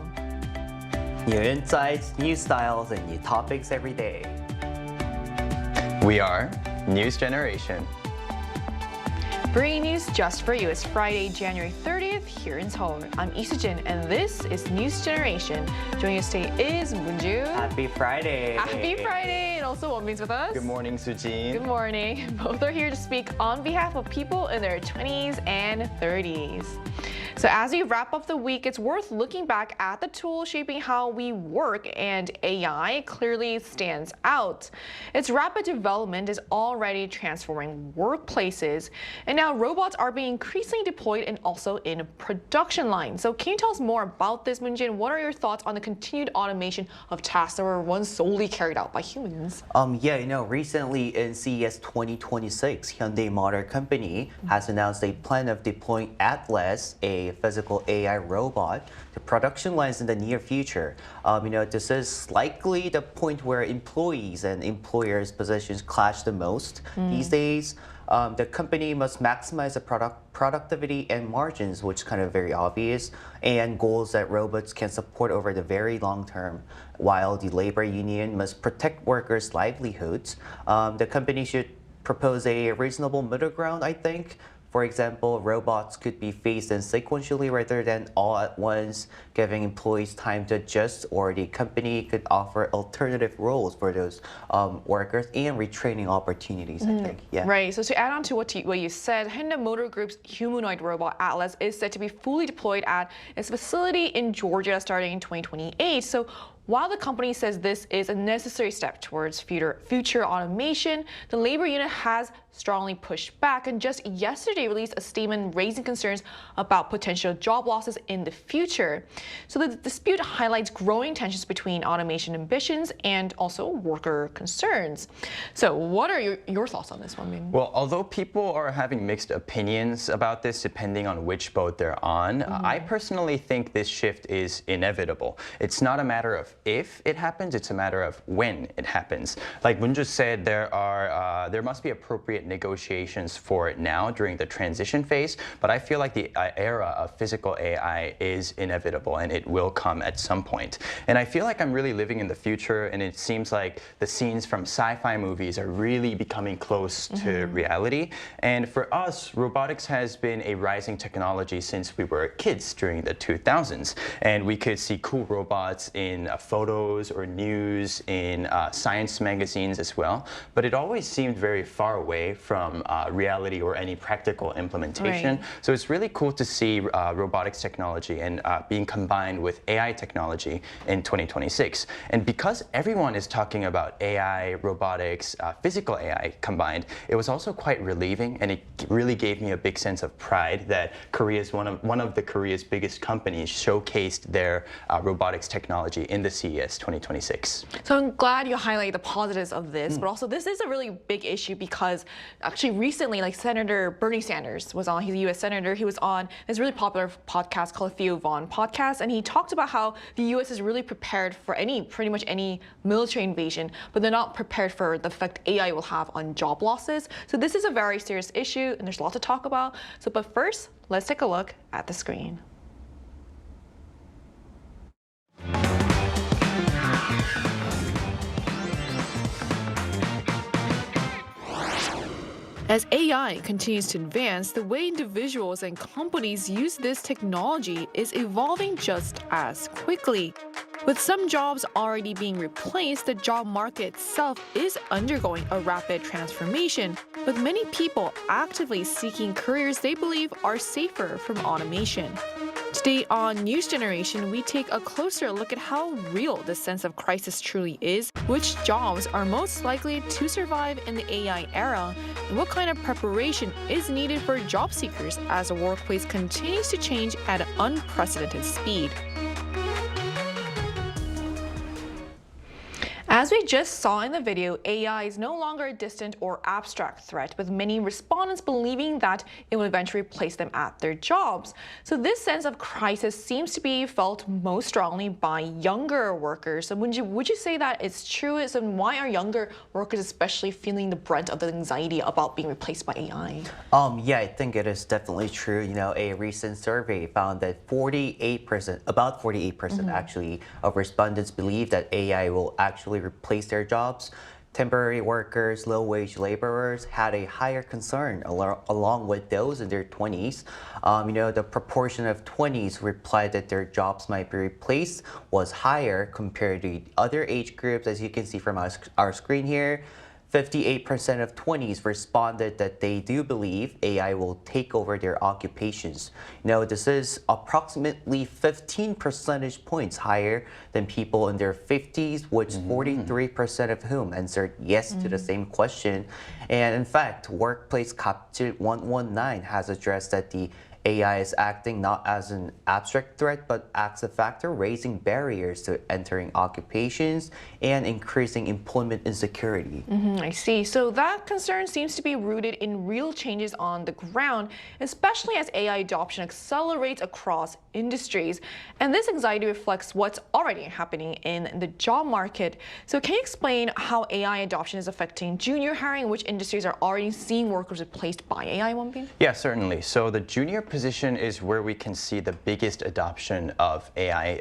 New insights, new styles, and new topics every day. We are News Generation. Bringing news just for you. It's Friday, January 30th here in Seoul. I'm Isujin, and this is News Generation. Joining us today is Moonju. Happy Friday. Happy Friday. And also Wonbin's with us. Good morning, Sujin. Good morning. Both are here to speak on behalf of people in their 20s and 30s. So as we wrap up the week, it's worth looking back at the tools shaping how we work, and AI clearly stands out. Its rapid development is already transforming workplaces, and now robots are being increasingly deployed and also in production lines. So can you tell us more about this, Moonjin? What are your thoughts on the continued automation of tasks that were once solely carried out by humans? Recently in CES 2026, Hyundai Motor Company has announced a plan of deploying Atlas, a physical AI robot, to production lines in the near future. This is likely the point where employees and employers' positions clash the most these days. The company must maximize the productivity and margins, which is kind of very obvious, and goals that robots can support over the very long term, while the labor union must protect workers' livelihoods. The company should propose a reasonable middle ground, I think. For example, robots could be phased in sequentially rather than all at once, giving employees time to adjust, or the company could offer alternative roles for those workers and retraining opportunities, I think. Yeah. Right. So to add on to what you said, Hyundai Motor Group's humanoid robot Atlas is set to be fully deployed at its facility in Georgia starting in 2028. So while the company says this is a necessary step towards future automation, the labor unit has strongly pushed back and just yesterday released a statement raising concerns about potential job losses in the future. So the dispute highlights growing tensions between automation ambitions and also worker concerns. So what are your thoughts on this one? Well, although people are having mixed opinions about this depending on which boat they're on, I personally think this shift is inevitable. It's not a matter of if it happens, it's a matter of when it happens. Like Moon just said, there must be appropriate negotiations for it now during the transition phase, but I feel like the era of physical AI is inevitable and it will come at some point. And I feel like I'm really living in the future, and it seems like the scenes from sci-fi movies are really becoming close to reality. And for us, robotics has been a rising technology since we were kids during the 2000s, and we could see cool robots in photos or news, in science magazines as well, but it always seemed very far away from reality or any practical implementation. Right. So it's really cool to see robotics technology and being combined with AI technology in 2026. And because everyone is talking about AI, robotics, physical AI combined, it was also quite relieving, and it really gave me a big sense of pride that one of Korea's biggest companies showcased their robotics technology in the CES 2026. So I'm glad you highlight the positives of this, but also this is a really big issue because actually recently, like Senator Bernie Sanders was on, he's a US Senator, he was on this really popular podcast called Theo Von Podcast, and he talked about how the US is really prepared for pretty much any military invasion, but they're not prepared for the effect AI will have on job losses. So this is a very serious issue, and there's a lot to talk about. So, but first, let's take a look at the screen. As AI continues to advance, the way individuals and companies use this technology is evolving just as quickly. With some jobs already being replaced, the job market itself is undergoing a rapid transformation, with many people actively seeking careers they believe are safer from automation. Today on News Generation, we take a closer look at how real this sense of crisis truly is, which jobs are most likely to survive in the AI era, and what kind of preparation is needed for job seekers as the workplace continues to change at an unprecedented speed. As we just saw in the video, AI is no longer a distant or abstract threat, with many respondents believing that it will eventually replace them at their jobs. So this sense of crisis seems to be felt most strongly by younger workers. So would you say that it's true? So why are younger workers especially feeling the brunt of the anxiety about being replaced by AI? Yeah, I think it is definitely true. A recent survey found that 48%, about 48% actually, of respondents believe that AI will actually replace their jobs. Temporary workers, low-wage laborers had a higher concern along with those in their 20s. The proportion of 20s replied that their jobs might be replaced was higher compared to other age groups, as you can see from our screen here. 58% of 20s responded that they do believe AI will take over their occupations. This is approximately 15 percentage points higher than people in their 50s, which 43% of whom answered yes to the same question. And in fact, workplace gov't 119 has addressed that the AI is acting not as an abstract threat, but as a factor raising barriers to entering occupations and increasing employment insecurity. I see. So that concern seems to be rooted in real changes on the ground, especially as AI adoption accelerates across industries. And this anxiety reflects what's already happening in the job market. So can you explain how AI adoption is affecting junior hiring, which industries are already seeing workers replaced by AI, Wonbin? Yeah, certainly. So the junior position is where we can see the biggest adoption of AI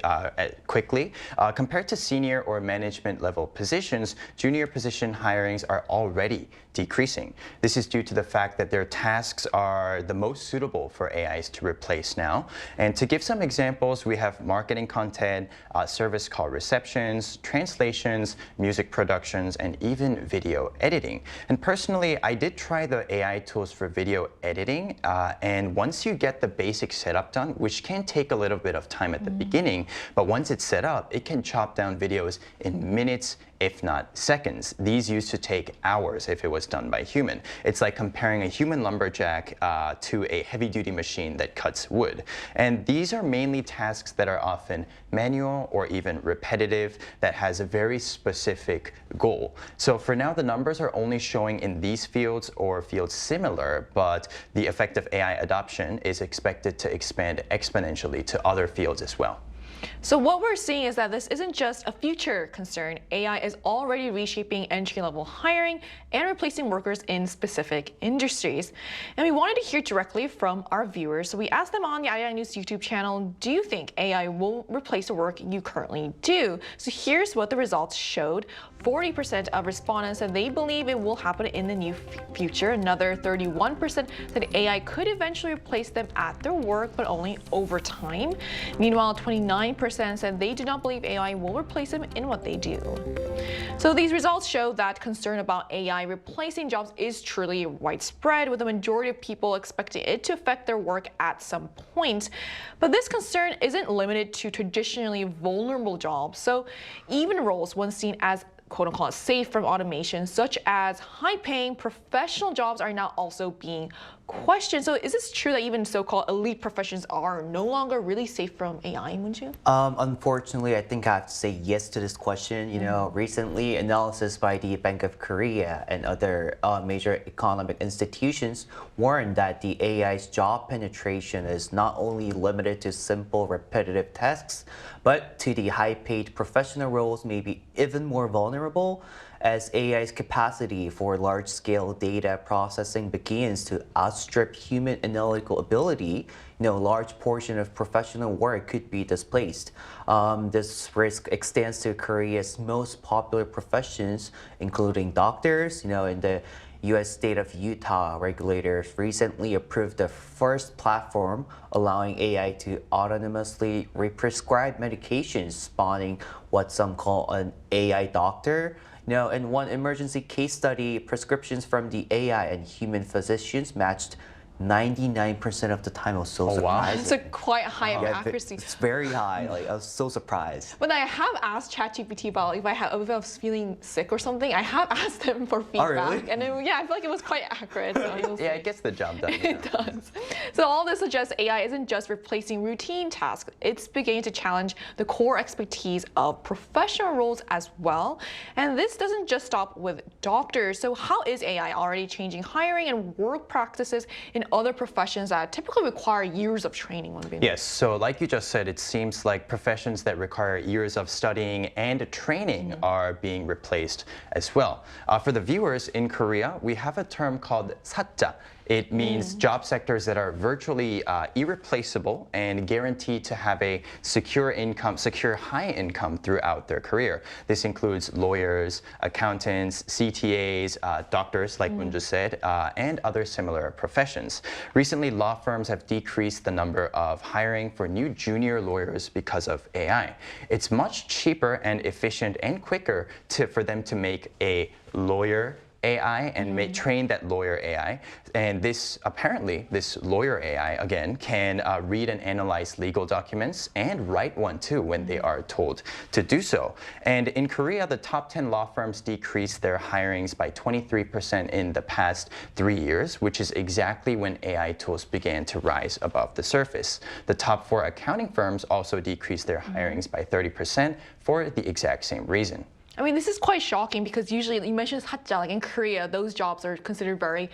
quickly. Compared to senior or management level positions, junior position hirings are already decreasing. This is due to the fact that their tasks are the most suitable for AIs to replace now. And to give some examples, we have marketing content, service call receptions, translations, music productions, and even video editing. And personally, I did try the AI tools for video editing, and once you get the basic setup done, which can take a little bit of time at the beginning, but once it's set up, it can chop down videos in minutes, if not seconds. These used to take hours if it was done by human. It's like comparing a human lumberjack to a heavy-duty machine that cuts wood. And these are mainly tasks that are often manual or even repetitive, that has a very specific goal. So for now, the numbers are only showing in these fields or fields similar, but the effective AI adoption is expected to expand exponentially to other fields as well. So what we're seeing is that this isn't just a future concern. AI is already reshaping entry-level hiring and replacing workers in specific industries. And we wanted to hear directly from our viewers. So we asked them on the Arirang News YouTube channel, do you think AI will replace the work you currently do? So here's what the results showed. 40% of respondents said they believe it will happen in the near future. Another 31% said AI could eventually replace them at their work, but only over time. Meanwhile, 29% said they do not believe AI will replace them in what they do. So these results show that concern about AI replacing jobs is truly widespread, with the majority of people expecting it to affect their work at some point. But this concern isn't limited to traditionally vulnerable jobs. So even roles once seen as quote-unquote safe from automation, such as high-paying professional jobs, are now also being questioned. So is this true that even so-called elite professions are no longer really safe from AI, Moon-Ju? Unfortunately, I think I have to say yes to this question. Recently, analysis by the Bank of Korea and other major economic institutions warned that the AI's job penetration is not only limited to simple repetitive tasks, but to the high-paid professional roles may be even more vulnerable as AI's capacity for large-scale data processing begins to outstrip human analytical ability. A large portion of professional work could be displaced. This risk extends to Korea's most popular professions, including doctors. In the U.S. state of Utah, regulators recently approved the first platform allowing AI to autonomously re-prescribe medications, spawning what some call an AI doctor. In one emergency case study, prescriptions from the AI and human physicians matched 99% of the time. I was so surprised. Wow. It's a quite high accuracy. It's very high. Like, I was so surprised. But I have asked ChatGPT about if I was feeling sick or something. I have asked them for feedback. Oh, really? And I feel like it was quite accurate. So yeah, it gets the job done. It does. So all this suggests AI isn't just replacing routine tasks. It's beginning to challenge the core expertise of professional roles as well. And this doesn't just stop with doctors. So how is AI already changing hiring and work practices in other professions that typically require years of training? Yes, so like you just said, it seems like professions that require years of studying and training are being replaced as well. For the viewers, in Korea, we have a term called 사자. It means job sectors that are virtually irreplaceable and guaranteed to have a secure income, secure high income throughout their career. This includes lawyers, accountants, CTAs, doctors, like Moon just said, and other similar professions. Recently, law firms have decreased the number of hiring for new junior lawyers because of AI. It's much cheaper and efficient and quicker for them to make a lawyer AI and train that lawyer AI. And this lawyer AI, again, can read and analyze legal documents and write one too when they are told to do so. And in Korea, the top 10 law firms decreased their hirings by 23% in the past 3 years, which is exactly when AI tools began to rise above the surface. The top 4 accounting firms also decreased their hirings by 30% for the exact same reason. I mean, this is quite shocking because usually you mentioned 사자, like in Korea, those jobs are considered very,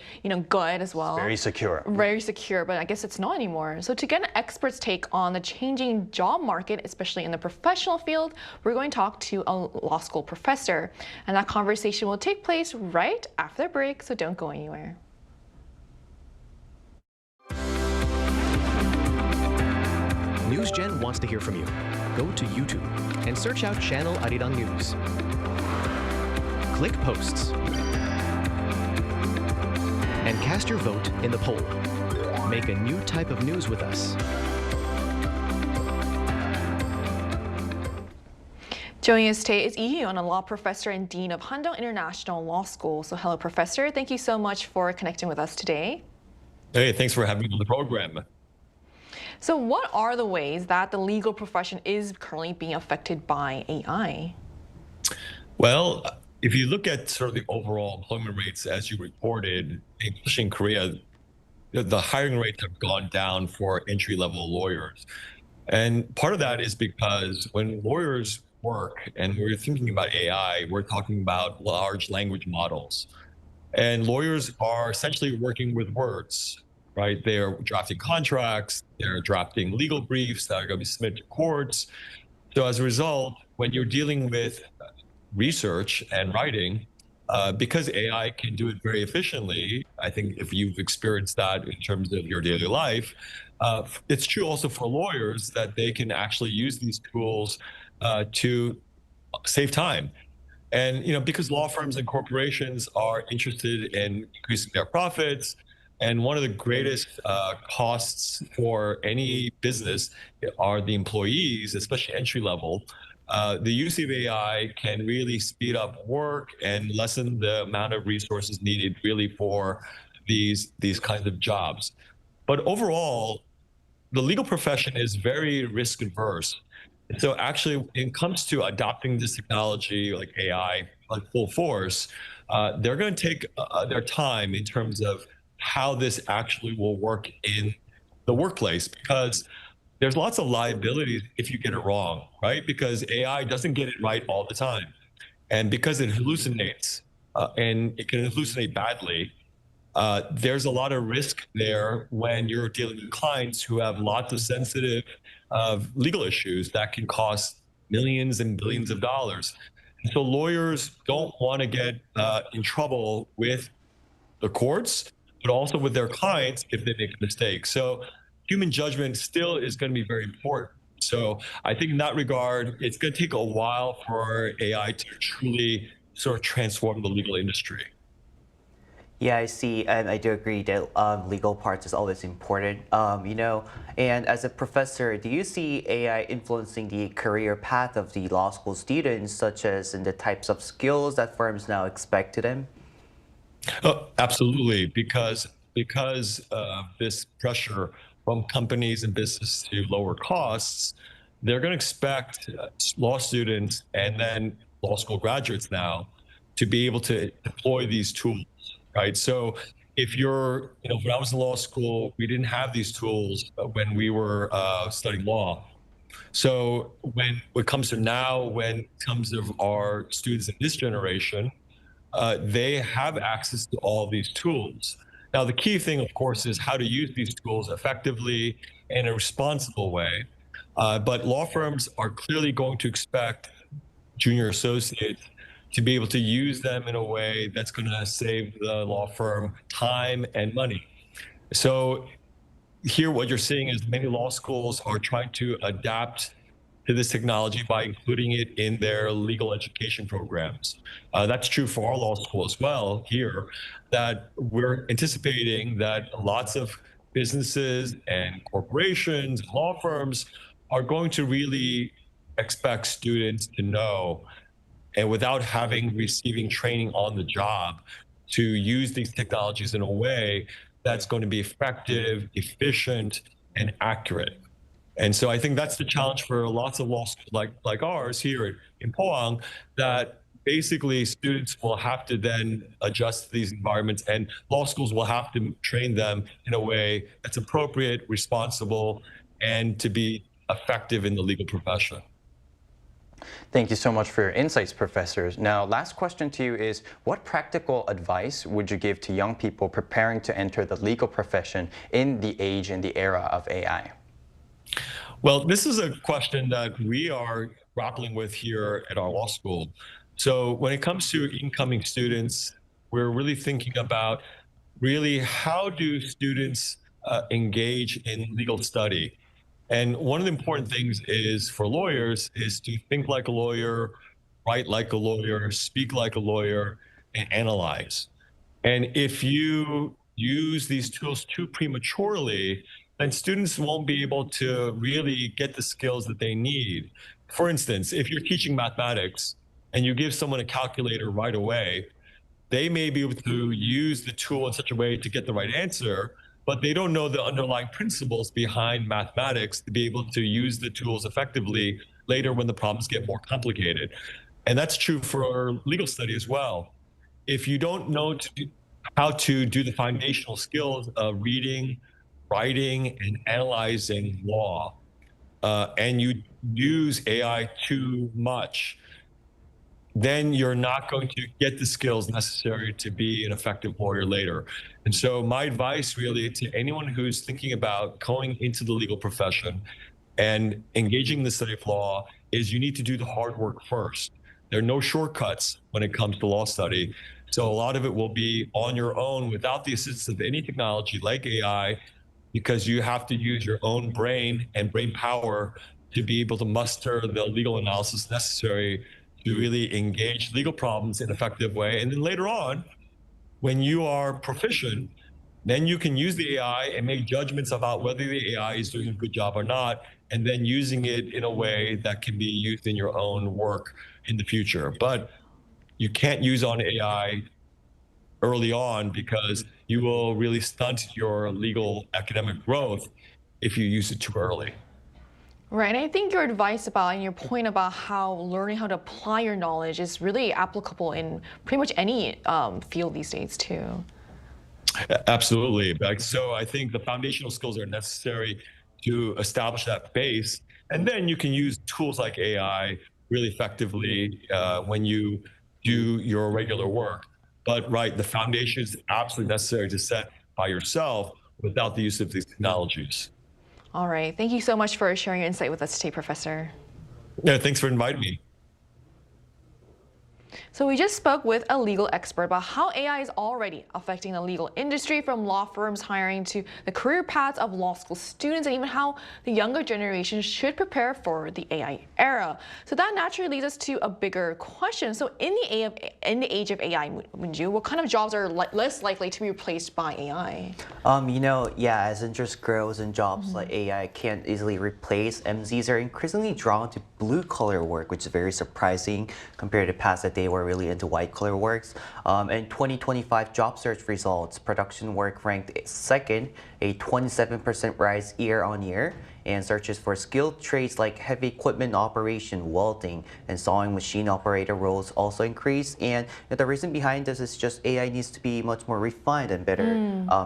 good as well. Very secure. Very secure, but I guess it's not anymore. So to get an expert's take on the changing job market, especially in the professional field, we're going to talk to a law school professor. And that conversation will take place right after the break, so don't go anywhere. NewsGen wants to hear from you. Go to YouTube and search out channel Arirang News. Click Posts and cast your vote in the poll. Make a new type of news with us. Joining us today is Lee Hyun, a law professor and dean of Handong International Law School. So hello, professor. Thank you so much for connecting with us today. Hey, thanks for having me on the program. So what are the ways that the legal profession is currently being affected by AI? Well, if you look at sort of the overall employment rates as you reported, especially in Korea, the hiring rates have gone down for entry-level lawyers. And part of that is because when lawyers work, and we're thinking about AI, we're talking about large language models. And lawyers are essentially working with words, right? They're drafting contracts, they're drafting legal briefs that are going to be submitted to courts. So as a result, when you're dealing with research and writing, because AI can do it very efficiently, I think if you've experienced that in terms of your daily life, it's true also for lawyers that they can actually use these tools to save time. And because law firms and corporations are interested in increasing their profits, and one of the greatest costs for any business are the employees, especially entry level. The use of AI can really speed up work and lessen the amount of resources needed really for these kinds of jobs. But overall, the legal profession is very risk adverse. So actually, when it comes to adopting this technology like AI, like full force, they're going to take their time in terms of how this actually will work in the workplace, because there's lots of liabilities if you get it wrong, right? Because AI doesn't get it right all the time. And because it hallucinates, and it can hallucinate badly, there's a lot of risk there when you're dealing with clients who have lots of sensitive legal issues that can cost millions and billions of dollars. And so lawyers don't want to get in trouble with the courts, but also with their clients if they make a mistake. So human judgment still is going to be very important. So I think in that regard, it's going to take a while for AI to truly sort of transform the legal industry. Yeah, I see, and I do agree that legal parts is always important. And as a professor, do you see AI influencing the career path of the law school students, such as in the types of skills that firms now expect of them? Oh, absolutely, because because of this pressure from companies and business to lower costs, they're going to expect law students and then law school graduates now to be able to deploy these tools, right? So if you're, when I was in law school, we didn't have these tools when we were studying law. So when it comes to now, when it comes to our students in this generation, they have access to all these tools. Now, the key thing, of course, is how to use these tools effectively in a responsible way. But law firms are clearly going to expect junior associates to be able to use them in a way that's going to save the law firm time and money. So here, what you're seeing is many law schools are trying to adapt to this technology by including it in their legal education programs. That's true for our law school as well here, that we're anticipating that lots of businesses and corporations, law firms are going to really expect students to know, and without receiving training on the job, to use these technologies in a way that's going to be effective, efficient, and accurate. And so I think that's the challenge for lots of law schools like ours here in Pohang, that basically students will have to then adjust to these environments, and law schools will have to train them in a way that's appropriate, responsible, and to be effective in the legal profession. Thank you so much for your insights, professors. Now, last question to you is, what practical advice would you give to young people preparing to enter the legal profession in the age and the era of AI? Well, this is a question that we are grappling with here at our law school. So when it comes to incoming students, we're really thinking about how do students engage in legal study. And one of the important things is for lawyers is to think like a lawyer, write like a lawyer, speak like a lawyer, and analyze. And if you use these tools too prematurely, then students won't be able to really get the skills that they need. For instance, if you're teaching mathematics and you give someone a calculator right away, they may be able to use the tool in such a way to get the right answer, but they don't know the underlying principles behind mathematics to be able to use the tools effectively later when the problems get more complicated. And that's true for legal study as well. If you don't know how to do the foundational skills of reading, writing, and analyzing law, and you use AI too much, then you're not going to get the skills necessary to be an effective lawyer later. And so my advice really to anyone who's thinking about going into the legal profession and engaging in the study of law is you need to do the hard work first. There are no shortcuts when it comes to law study. So a lot of it will be on your own without the assistance of any technology like AI, because you have to use your own brain and brain power to be able to muster the legal analysis necessary to really engage legal problems in an effective way. And then later on, when you are proficient, then you can use the AI and make judgments about whether the AI is doing a good job or not, and then using it in a way that can be used in your own work in the future. But you can't use on AI early on, because you will really stunt your legal academic growth if you use it too early. Right, and I think your advice about and your point about how learning how to apply your knowledge is really applicable in pretty much any field these days too. Absolutely. So I think the foundational skills are necessary to establish that base, and then you can use tools like AI really effectively when you do your regular work. But right, the foundation is absolutely necessary to set by yourself without the use of these technologies. All right. Thank you so much for sharing your insight with us today, Professor. Yeah, thanks for inviting me. So we just spoke with a legal expert about how AI is already affecting the legal industry, from law firms hiring to the career paths of law school students, and even how the younger generation should prepare for the AI era. So that naturally leads us to a bigger question. So in the age of AI, Minju, what kind of jobs are less likely to be replaced by AI? As interest grows in jobs like AI can't easily replace, MZs are increasingly drawn to blue-collar work, which is very surprising compared to past that they they were really into white-collar works. In 2025 job search results, production work ranked second, a 27% rise year-on-year. And searches for skilled trades like heavy equipment operation, welding, and sawing machine operator roles also increased. And the reason behind this is just AI needs to be much more refined and better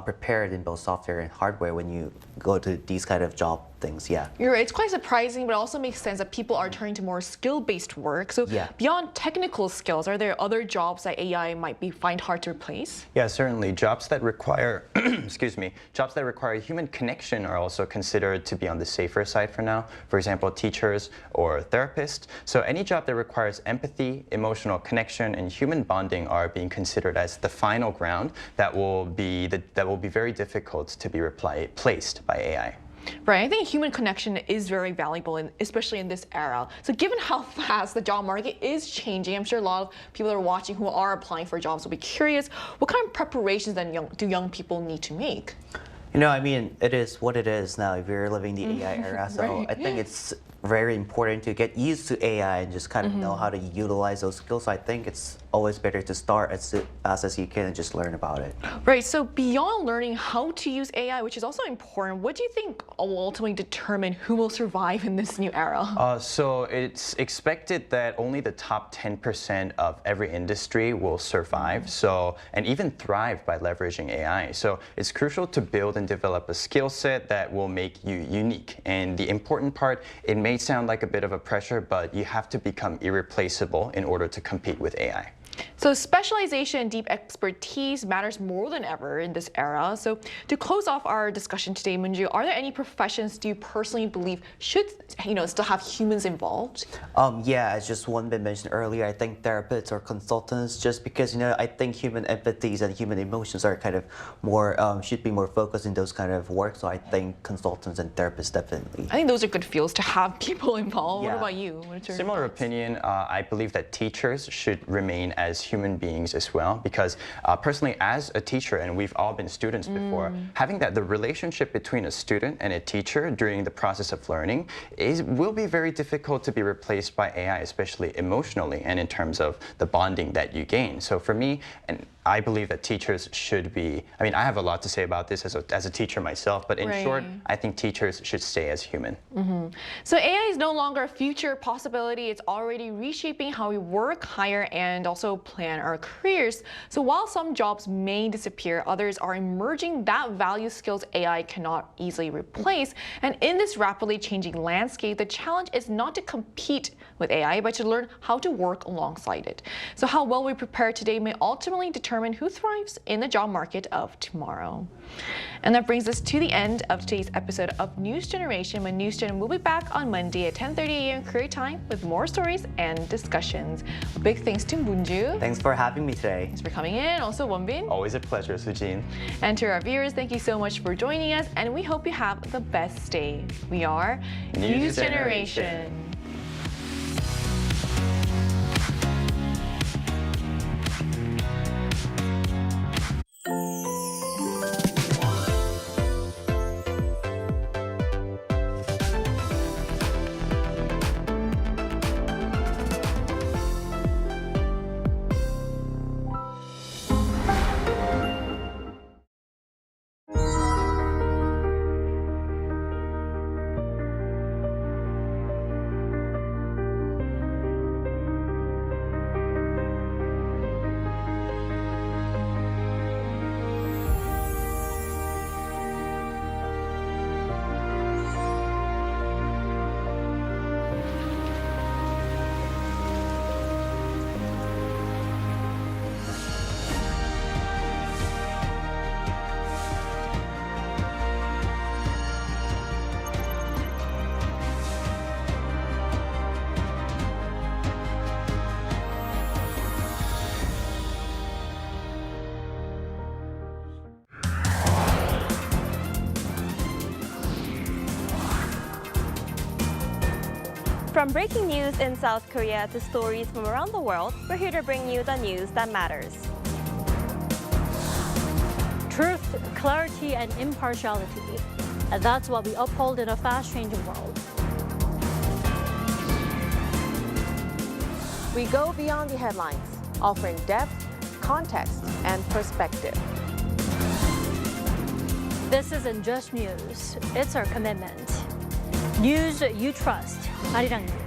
prepared in both software and hardware when you go to these kind of job things. Yeah. You're right. It's quite surprising, but it also makes sense that people are turning to more skill-based work. So beyond technical skills, are there other jobs that AI might find hard to replace? Yeah, certainly. Jobs that require, jobs that require human connection are also considered to be on the safer side for now. For example, teachers or therapists. So any job that requires empathy, emotional connection, and human bonding are being considered as the final ground that will be very difficult to be replaced by AI. Right, I think human connection is very valuable, especially in this era. So given how fast the job market is changing, I'm sure a lot of people are watching who are applying for jobs will be curious, what kind of preparations then do young people need to make? You know, I mean, it is what it is now if you're living the AI era. So I think it's very important to get used to AI and just kind of know how to utilize those skills. I think it's always better to start as fast as you can and just learn about it. Right, so beyond learning how to use AI, which is also important, what do you think will ultimately determine who will survive in this new era? So it's expected that only the top 10% of every industry will survive, and even thrive by leveraging AI. So it's crucial to build and develop a skill set that will make you unique. And the important part, it may sound like a bit of a pressure, but you have to become irreplaceable in order to compete with AI. So specialization and deep expertise matters more than ever in this era. So to close off our discussion today, Moonju, are there any professions do you personally believe should, still have humans involved? Yeah, as just one been mentioned earlier, I think therapists or consultants, just because, I think human empathies and human emotions are kind of more, should be more focused in those kind of work. So I think consultants and therapists definitely. I think those are good fields to have people involved. Yeah. What about you? Similar opinion. I believe that teachers should remain as human beings as well, because personally as a teacher, and we've all been students before, having the relationship between a student and a teacher during the process of learning will be very difficult to be replaced by AI, especially emotionally and in terms of the bonding that you gain. So for me, and I believe that teachers should be, I have a lot to say about this as a teacher myself, but in short, I think teachers should stay as human. So AI is no longer a future possibility. It's already reshaping how we work, hire, and also plan our careers. So while some jobs may disappear, others are emerging that value skills AI cannot easily replace. And in this rapidly changing landscape, the challenge is not to compete with AI, but to learn how to work alongside it. So how well we prepare today may ultimately determine who thrives in the job market of tomorrow. And that brings us to the end of today's episode of News Generation. My News Gen will be back on Monday at 10:30 a.m. Korea time with more stories and discussions. A big thanks to Moonju. Thanks for having me today. Thanks for coming in. Also, Wonbin. Always a pleasure, Sujin. And to our viewers, thank you so much for joining us, and we hope you have the best day. We are News Generation. From breaking news in South Korea to stories from around the world, we're here to bring you the news that matters. Truth, clarity, and impartiality. And that's what we uphold in a fast-changing world. We go beyond the headlines, offering depth, context, and perspective. This isn't just news, it's our commitment. News you trust. Arirang.